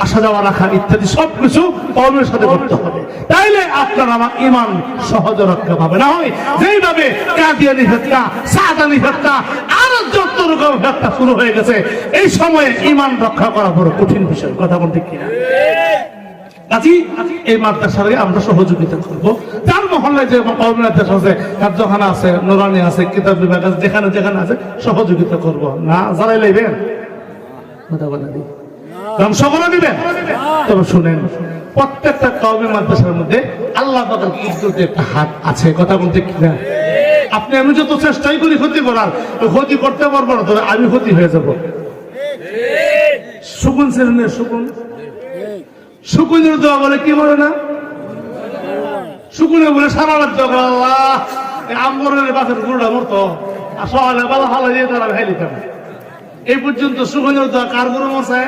S1: আসা যাওয়া রাখা ইত্যাদি সবকিছু কওমের সাথে করতে হবে, তাইলে আপনার আমার ঈমান সহজ রক্ষা পাবে। না হয় যেইভাবে কাদিয়ানি ফিতনা, সাদানি ফিতনা আর যত রকম ফিতনা শুরু হয়ে গেছে, এই সময়ে ঈমান রক্ষা করা বড় কঠিন বিষয়। কথা বলতে কিনা? কাজী এই মাদ্রাসার আমরা সহযোগিতা করবো। যার মহল্লায় যে কওমি মাদ্রাসা আছে, কার্যখানা আছে, নুরানি আছে, কিতাব বিভাগ আছে, যেখানে যেখানে আছে সহযোগিতা করব। না যারাই লাইবেন কথা বলে দিই, ধ্বংস করে দিবেন। তবে শুনেন, প্রত্যেকটা কওমি মাদ্রাসার মধ্যে আল্লাহ পাকের কুদরতের একটা হাত আছে। কথা বলতে কিনা? আপনি আমি যত চেষ্টাই করি ক্ষতি করার, ক্ষতি করতে পারবো না, তবে আমি ক্ষতি হয়ে যাব। সুকুন শ্রেণীর সুকুন, সুকুনের দোয়া বলে কি বলে না? সুকুনে বলে সারা রাত আল্লাহ আমরের বাসের গুরুটা মরতো, আর সকালে বেলা ভালো দিয়ে তারা ভাই লিখতাম। এই পর্যন্ত সুকুনের দোয়া কার গুরু মরছে?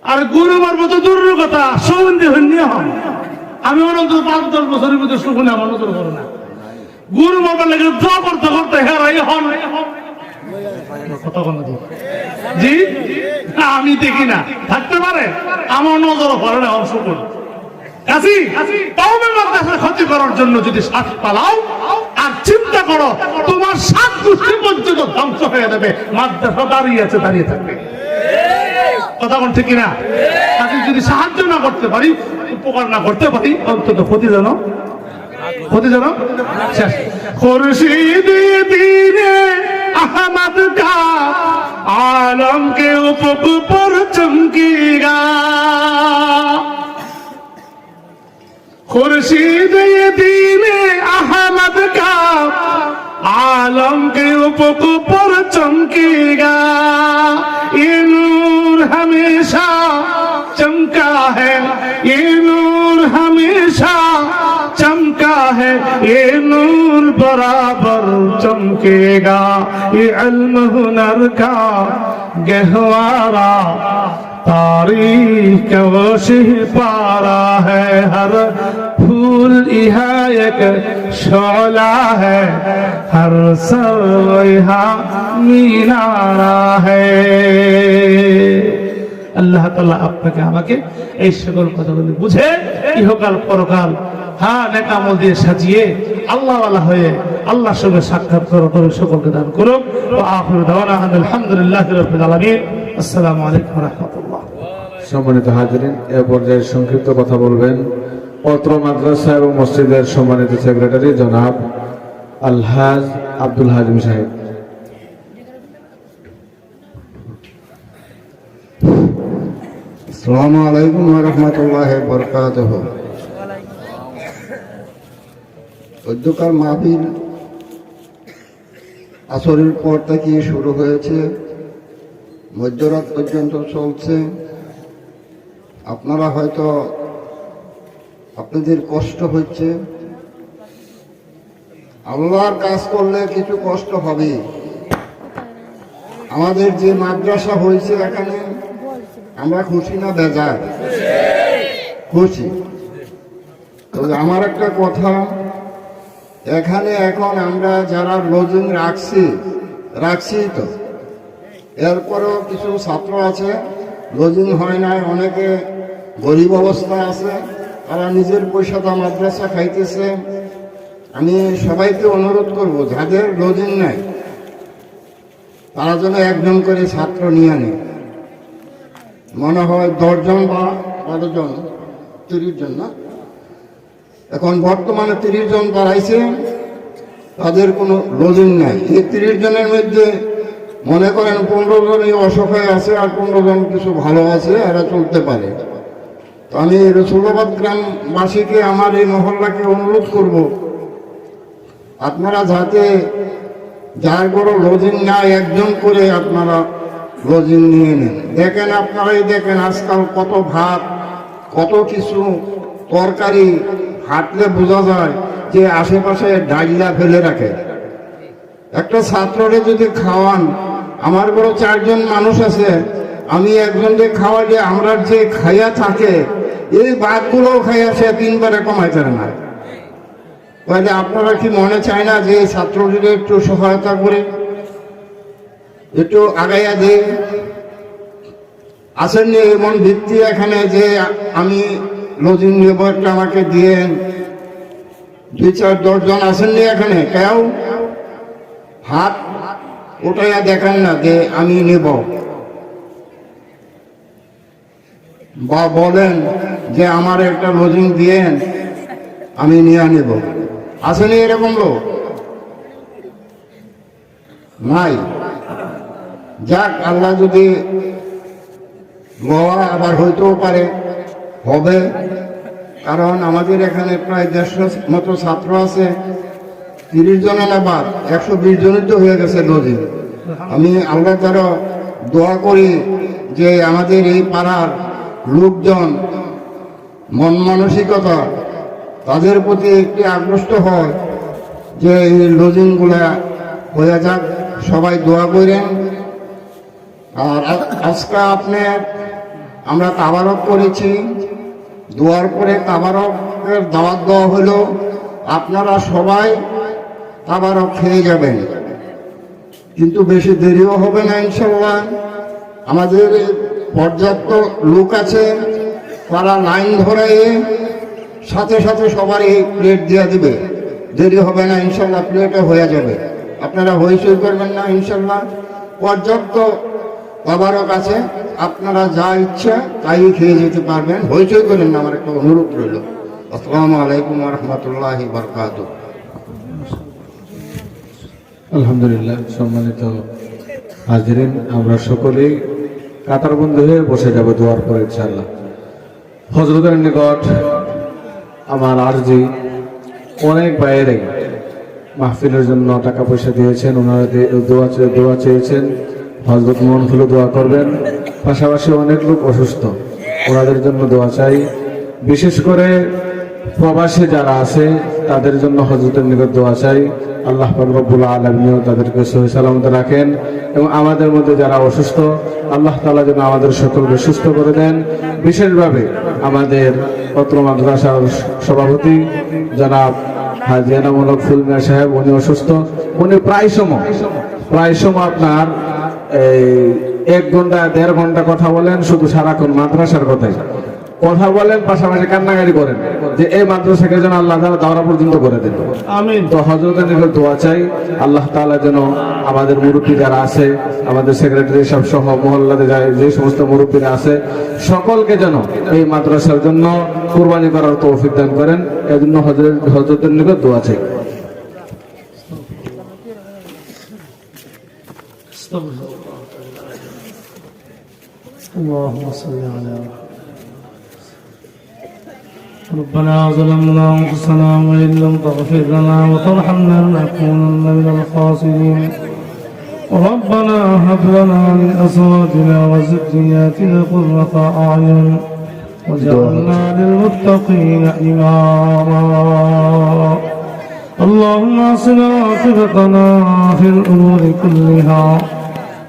S1: আর গুরু মারবো তো দূরের কথা, সৌন্দর্য হইনি হন। আমি অনন্ত ৫-১০ বছরের মধ্যে সুকুনে আমার নজর করো না। গুরু মারবার লেগে দোয়া করতে করতে হেরাই হন। জি আমি দেখি না, থাকতে পারে আমার নজর পড়ে না অংশগ্রহণ। কাজী কওমি মাদ্রাসার ক্ষতি করার জন্য যদি শ্বাস পালাও আর চিন্তা করো, তোমার ৭ গোষ্ঠী পর্যন্ত ধ্বংস হয়ে যাবে। মাদ্রাসা দাঁড়িয়ে আছে, দাঁড়িয়ে থাকবে। কথা বল ঠিক কিনা? কাজী যদি সাহায্য না করতে পারি, উপকার না করতে পারি, অন্তত ক্ষতি জানো, ক্ষতি জানো শেষ। খুরশিদ দ্বীনে अहमद का आलम के उफक पर चमकेगा खुर्शीद ये दीने अहमद का आलम के उफक पर चमकेगा ये नूर हमेशा चमका है ये नूर हमेशा चमका है ये नूर बराबर चमकेगा ये इल्म हुनर का गहवारा तारीख वो शिह पारा है हर फूल यहाँ एक शोला है हर सर यहाँ मीनारा है আল্লাহ তাআলা আপনাকে আমাকে এই সকল কথাগুলি বুঝে ইহকাল পরকাল নেক আমল দিয়ে সাজিয়ে আল্লাহওয়ালা হয়ে আল্লাহর সঙ্গে সাক্ষাৎ করে সকলকে দান করুক ওয়া আখিরু দাওয়ানা আলহামদুলিল্লাহি রাব্বিল আলামিন আসসালামু আলাইকুম ওয়া রাহমাতুল্লাহ।
S2: সম্মানিত হাজিরিন, এ পর্যায়ে সংক্ষিপ্ত কথা বলবেন পত্র মাদ্রাসা এবং মসজিদের সম্মানিত সেক্রেটারি জনাব আলহাজ আব্দুল হালিম সাহেব।
S3: আসসালামু আলাইকুম ওয়া রাহমাতুল্লাহি ওয়া বারাকাতুহু। অধ্যকার মাহফিল আসরের পর থেকে শুরু হয়েছে, মধ্যরাত পর্যন্ত চলছে। আপনারা হয়তো আপনাদের কষ্ট হচ্ছে, আল্লাহর কাজ করলে কিছু কষ্ট হবে। আমাদের যে মাদ্রাসা হয়েছে এখানে আমরা খুশি না বেজার? খুশি। তবে আমার একটা কথা, এখানে এখন আমরা যারা লজিং রাখছি তো এরপরেও কিছু ছাত্র আছে লজিং হয় নাই, অনেকে গরিব অবস্থা আছে, তারা নিজের পয়সাটা মাদ্রাসা খাইতেছে। আমি সবাইকে অনুরোধ করব যাদের লজিং নাই তারা যেন একজন করে ছাত্র নিয়ে নেয়। মনে হয় 10 জন বা 12 জন, 30 জন না, এখন বর্তমানে 30 জন বাড়াইছে, তাদের কোনো লজিং নাই। এই 30 জনের মধ্যে মনে করেন 15 জনই অসহায় আছে আর 15 জন কিছু ভালো আছে, এরা চলতে পারে। তো আমি রসুলাবাদ গ্রামবাসীকে, আমার এই মহল্লাকে অনুরোধ করব আপনারা যাতে যার বড় লজিং নাই একজন করে আপনারা লজিং নিয়ে নেন। দেখেন আপনারাই দেখেন আজকাল কত ভাত, কত কিছু তরকারি, হাঁটলে বোঝা যায় যে আশেপাশে ডাইলা ফেলে রাখে। একটা ছাত্ররে যদি খাওয়ান, আমার বড় 4 জন মানুষ আছে, আমি একজনকে খাওয়াইলে আমরা যে খাইয়া থাকে এই ভাতগুলো খাইয়া সে 3 বারে কমাইতে না। তাহলে আপনারা কি মনে চায় না যে এই ছাত্রদের একটু সহায়তা করে একটু আগাইয়া দেয়? আসেননি এমন ভিত্তি এখানে যে আমি লজিং নেব, একটা আমাকে দিয়েন? 2-4-10 জন আসেননি এখানে? কেউ হাত ওটাইয়া দেখেন না যে আমি নেব, বা বলেন যে আমার একটা লজিং দিয়েন আমি নিয়ে নেব। আসেনি এরকম লোক? নাই। যাক, আল্লাহ যদি লওয়া আবার হইতেও পারে, হবে। কারণ আমাদের এখানে প্রায় 150 মতো ছাত্র আছে, 30 জনের আবার 120 জনের তো হয়ে গেছে লজিং। আমি আল্লাহ তাআলা দোয়া করি যে আমাদের এই পাড়ার লোকজন মন মানসিকতা তাদের প্রতি একটি আগ্রস্ত হয় যে এই লজিংগুলা হয়ে যাক। সবাই দোয়া করেন। আর আজকে আপনার আমরা তাবারক করেছি, দোয়ার পরে তাবারকের দাওয়াত দেওয়া হলো, আপনারা সবাই তাবারক খেয়ে যাবেন, কিন্তু বেশি দেরিও হবে না ইনশাল্লাহ। আমাদের পর্যাপ্ত লোক আছে, তারা লাইন ধরে সাথে সাথে সবার এই প্লেট দিয়ে দিবে, দেরি হবে না ইনশাল্লাহ, প্লেটে হয়ে যাবে। আপনারা হইচই করবেন না ইনশাল্লাহ। পর্যাপ্ত তাবারক আছে, আপনারা যা ইচ্ছা তাই খেয়ে যেতে পারবেন, হইচই করেন না, আমার একটা অনুরোধ রইল। আসসালামু আলাইকুম ওয়া রাহমাতুল্লাহি ওয়া বারাকাতুহু।
S2: আলহামদুলিল্লাহ। সম্মানিত হাজরিন, আমরা সকলেই কাতারবন্দি হয়ে বসে যাব দোয়ার পরে ইনশাআল্লাহ। হযরতের নিকট আমার আরজি, অনেক বাইরে মাহফিলের জন্য টাকা পয়সা দিয়েছেন, ওনারা দোয়া চেয়েছেন, হযরত মন খুলে দোয়া করবেন। পাশাপাশি অনেক লোক অসুস্থ, ওনাদের জন্য দোয়া চাই। বিশেষ করে প্রবাসী যারা আছে তাদের জন্য হযরতের নিকট দোয়া চাই। আল্লাহ পাক রব্বুল আলামিন তাদেরকে সহি সালামতে রাখেন, এবং আমাদের মধ্যে যারা অসুস্থ আল্লাহ তাআলা যেন আমাদের সকলকে সুস্থ করে দেন। বিশেষভাবে আমাদের পত্র মাদ্রাসার সভাপতি জনাব হাজী এনামুল ফুল মিয়া সাহেব, উনি অসুস্থ। উনি প্রায় সময় আপনার এই 1 ঘন্টা 1.5 ঘন্টা কথা বলেন, শুধু সারাক্ষণ মাদ্রাসার কথাই কথা বলেন, পাশাপাশি কান্নাকারি করেন যে এই মাদ্রাসাকে যেন আল্লাহ তাআলা দাওরা পর্যন্ত করে দেন।
S1: আমিন।
S2: তো হযরতের নিকট দোয়া চাই, আল্লাহ তাআলা যেন আমাদের মুরব্বী যারা আছে, আমাদের সেক্রেটারি সব সহ মহল্লাতে যে সমস্ত মুরব্বীরা আছে সকলকে যেন এই মাদ্রাসার জন্য কুরবানি করার তৌফিক দান করেন। এজন্য হযরতের নিকট দোয়া চাই।
S1: اللهم صل على ربنا ظلمنا انفسنا وان لم تغفر لنا وترحمنا لنكونن من الخاسرين. ربنا هب لنا من ازواجنا وذرياتنا قرة اعين واجعلنا للمتقين اماما. اللهم اصلح عاقبتنا في الامور كلها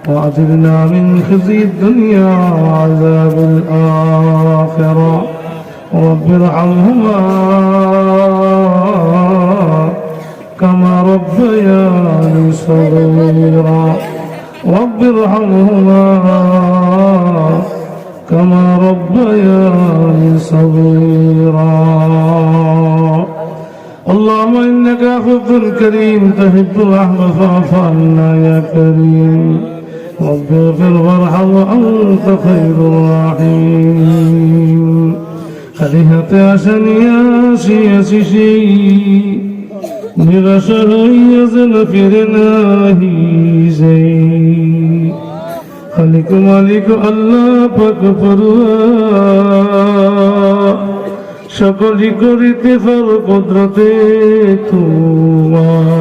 S1: وأجرنا من خزي الدنيا وعذاب الآخرة. رب ارحمهما كما ربياني صغيرا. رب ارحمهما كما ربياني صغيرا. اللهم إنك عفو كريم تحب الرحمة فاعف عنا يا كريم. رب اغفر وارحم وأنت خير الراحمين. خليهতে আসেনি আসি আসিসি নিরাশা হইয়া যেন ফিরে নাহি যাই। খালিক মালিক আল্লাহ পাক পরওয়ার সকলই করিতে পার কুদরতে তোমার।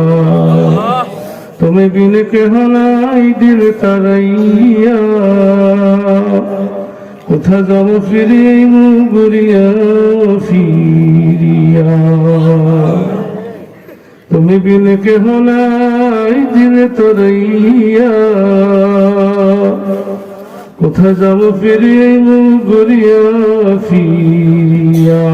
S1: তুমি বিনে কেহ নাই দিল তারাইয়া কোথা যাব ফিরে মুখ ঘুরিয়া ফিরিয়া। তুমি বিনে কেহ নাই দিল তারাইয়া কোথা যাব ফিরে মুখ ঘুরিয়া ফিরিয়া।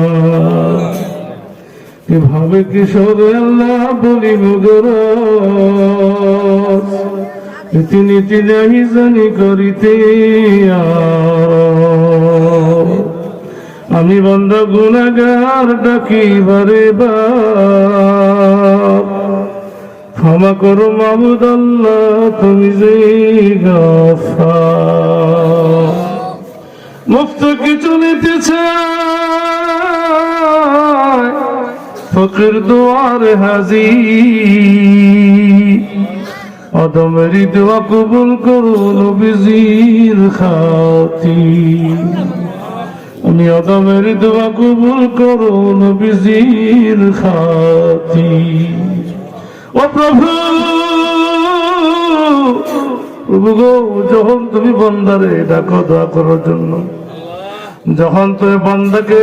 S1: এভাবে কিশোরে আল্লাহ বলি মুগরস রীতিনীতি নাহি জানি করিতে। আমি বান্দা গুনাহগার ডাকি বারে বার। ক্ষমা করো মাবুদ আল্লাহ তুমি যে গফফার। মুফতি চলিতেছে ফকির দুয়ার হাজির। আদমেরি দোয়া কবুল করো নবীজির খাতির। আমি আদমেরি দোয়া কবুল করো নবীজির খাতির। ও প্রভু, প্রভু গো, যখন তুমি বান্দারে ডাকো দোয়া করার জন্য, যখন তুমি বান্দাকে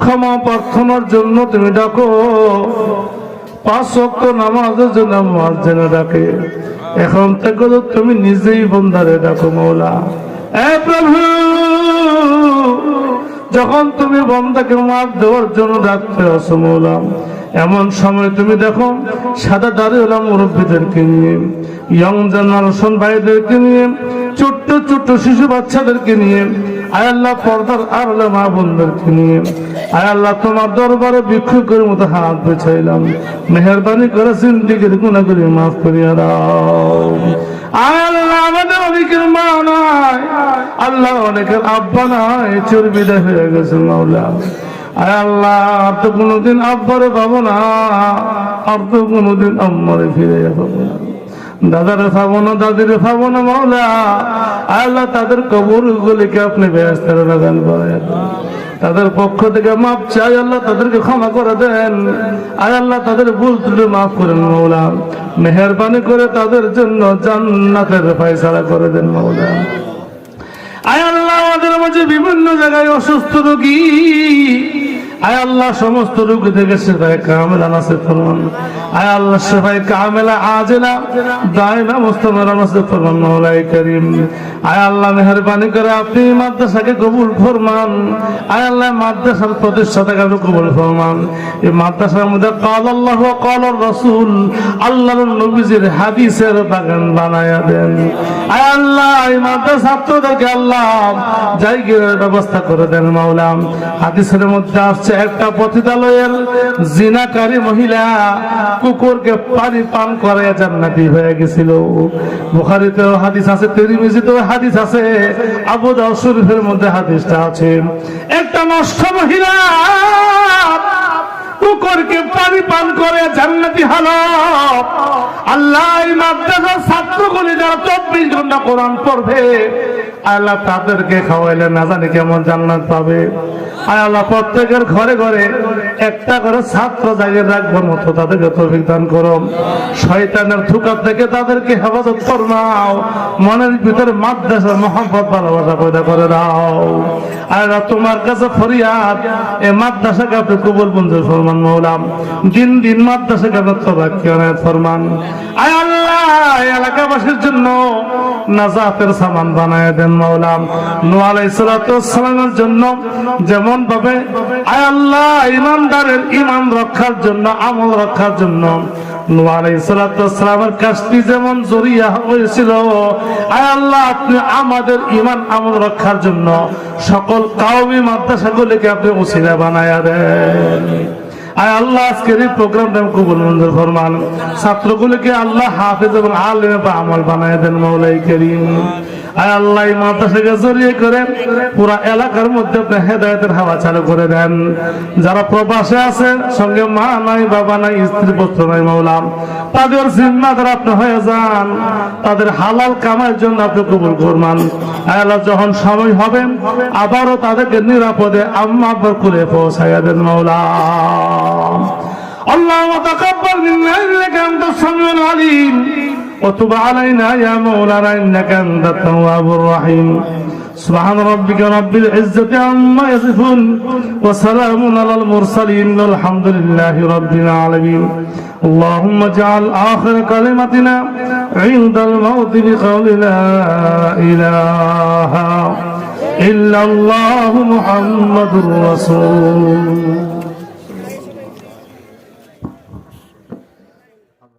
S1: ক্ষমা প্রার্থনার জন্য তুমি ডাকো, 5 ওয়াক্ত নামাজের জন্য মুয়াজ্জিন ডাকে, এখন থেকে তো তুমি নিজেই বান্দারে ডাকো মাওলা। এ প্রভু, যখন তুমি বান্দাকে মাফ দেওয়ার জন্য ডাকতে আসো মাওলা, এমন সময় তুমি দেখো সাদা দাড়িওয়ালা মুরব্বীদেরকে নিয়ে, ইয়ং জেনারেশন ভাইদেরকে নিয়ে, ছোট্ট ছোট্ট শিশু বাচ্চাদেরকে নিয়ে, আয় আল্লাহ পর্দার আড়ালে মা বোনদেরকে নিয়ে, আয় আল্লাহ তোমার দরবারে ভিক্ষুকের মতো হাত বেছাইলাম। মেহেরবানি করে জিন্দেগির গুনাহগুলি মাফ করিয়া দাও। আয় আল্লাহ, আমাদের অনেকের মা নাই, আল্লাহ অনেকের আব্বা নাই, চর্বিদা হয়ে গেছে মাওলা। আয় আল্লাহ, আর তো কোনোদিন আব্বারে পাবো না, আর তো কোনোদিন আম্মারে ফিরে পাবো না। দাদারে পাবো না, দাদিরে পাবো না মাওলা। আল্লাহ তাদের কবর গুলিকে আপনি বেহেশতের বাগান বানায় দেন। তাদের পক্ষ থেকে মাপ চাই আল্লাহ, তাদেরকে ক্ষমা করে দেন। আয় আল্লাহ তাদের ভুল ত্রুটি মাফ করেন মাওলা। মেহেরবানি করে তাদের জন্য জান্নাতের ফয়সালা করে দেন মাওলা। আয় আল্লাহ আমাদের মাঝে বিভিন্ন জায়গায় অসুস্থ রোগী, আয় আল্লাহ সমস্ত রোগী থেকে সেফায়ে কামেলা নাসিব ফরমান। আয় আল্লাহ সেফায়ে কামেলা আজেলা দায়মা মুস্তামিরা নাসিব ফরমান মাওলাই করিম। আয় আল্লাহ মেহেরবানি করে আপনি মাদ্রাসাকে কবুল ফরমান। আয় আল্লাহ মাদ্রাসার প্রতিষ্ঠাতাকে আপনি কবুল ফরমান। এই মাদ্রাসার মধ্যে কাল আল্লাহ ওয়া কাল রাসূল, আল্লাহর নবীজির হাদিসের বাগান বানায়া দেন। আয় আল্লাহ এই মাদ্রাসার ছাত্রদেরকে আল্লাহ জায়গার ব্যবস্থা করে দেন মাওলা। হাদিসের মধ্যে আসছে একটা পতিতালয়ের জিনাকারী মহিলা কুকুরকে পানি পান করে জান্নাতি হয়ে গেছিল। বুখারীতেও হাদিস আছে, তিরমিজিতেও হাদিস আছে, আবু দাউদ শরীফের মধ্যে হাদিসটা আছে। একটা নষ্ট মহিলা কুকুরকে পানি পান করে জান্নাতি হলো। আল্লাহ এই মাদ্রাসার ছাত্রগুলি যারা 24 ঘন্টা কোরআন পড়বে আল্লাহ তাদেরকে খাওয়াইলে না জানি কেমন জান্নাত পাবে। আয় আল্লাহ প্রত্যেকের ঘরে ঘরে একটা করে ছাত্র জায়গায় রাখবার মতো তাদেরকে তৌফিক দান করো। শয়তানের ধোঁকা থেকে তাদেরকে হেফাজত ফরমাও। মনের ভিতরে মাদ্রাসার মহব্বত ভালোবাসা পয়দা করে দাও। আল্লাহ তোমার কাছে ফরিয়াদ, এই মাদ্রাসাকে আপনি কবুল মঞ্জুর ফরমান মাওলা। দিন দিন মাদ্রাসাকে আপনি তওবাক্কিয়ানাত ফরমান। আয় আল্লাহ এলাকাবাসীর জন্য নাজাতের সামান বানায় দেন মাওলা। নূহ আলাইহিস সালাতু ওয়াস সালামের জন্য যেমন ভাবে আয় আল্লাহ ইমানদারের ঈমান রক্ষার জন্য, আমল রক্ষার জন্য নূহ আলাইহিস সালাতু ওয়াস সালামের কাশতি যেমন জরিয়া হয়েছিল, আয় আল্লাহ আপনি আমাদের ঈমান আমল রক্ষার জন্য সকল কওমি মাদ্রাসাগুলিকে আপনি ওসিলা বানায়া দেন। আয় আল্লাহ আজকের এই প্রোগ্রামটা কবুল মঞ্জুর ফরমান। ছাত্রগুলোকে আল্লাহ হাফেজ এবং আলেম বা আমল বানায় দেন মাওলাই করিম। আয় আল্লাহ এই মাদ্রাসাকে জড়িয়ে করে পুরা এলাকার মধ্যে আপনি হেদায়েতের হাওয়া চালু করে দেন। যারা প্রবাসে আছে, সঙ্গে মা নাই, বাবা নাই, স্ত্রী পুত্র নাই মাওলা, তাদের জিম্মাদার আপনি হয়ে যান। তাদের হালাল কামাইয়ের জন্য আপনি কবুল ফরমান। আয় আল্লাহ যখন সময় হবে আবারও তাদেরকে নিরাপদে আম্মা আব্বার কুলে পৌঁছাইয়া দেন মাওলা। اللهم تقبل منا انك انت السميع العليم وتب علينا يا مولانا انك انت التواب الرحيم. سبحان ربك رب العزة عما يصفون وسلام على المرسلين والحمد لله رب العالمين. اللهم اجعل آخر كلمتنا عند الموت بقول لا إله إلا الله محمد رسول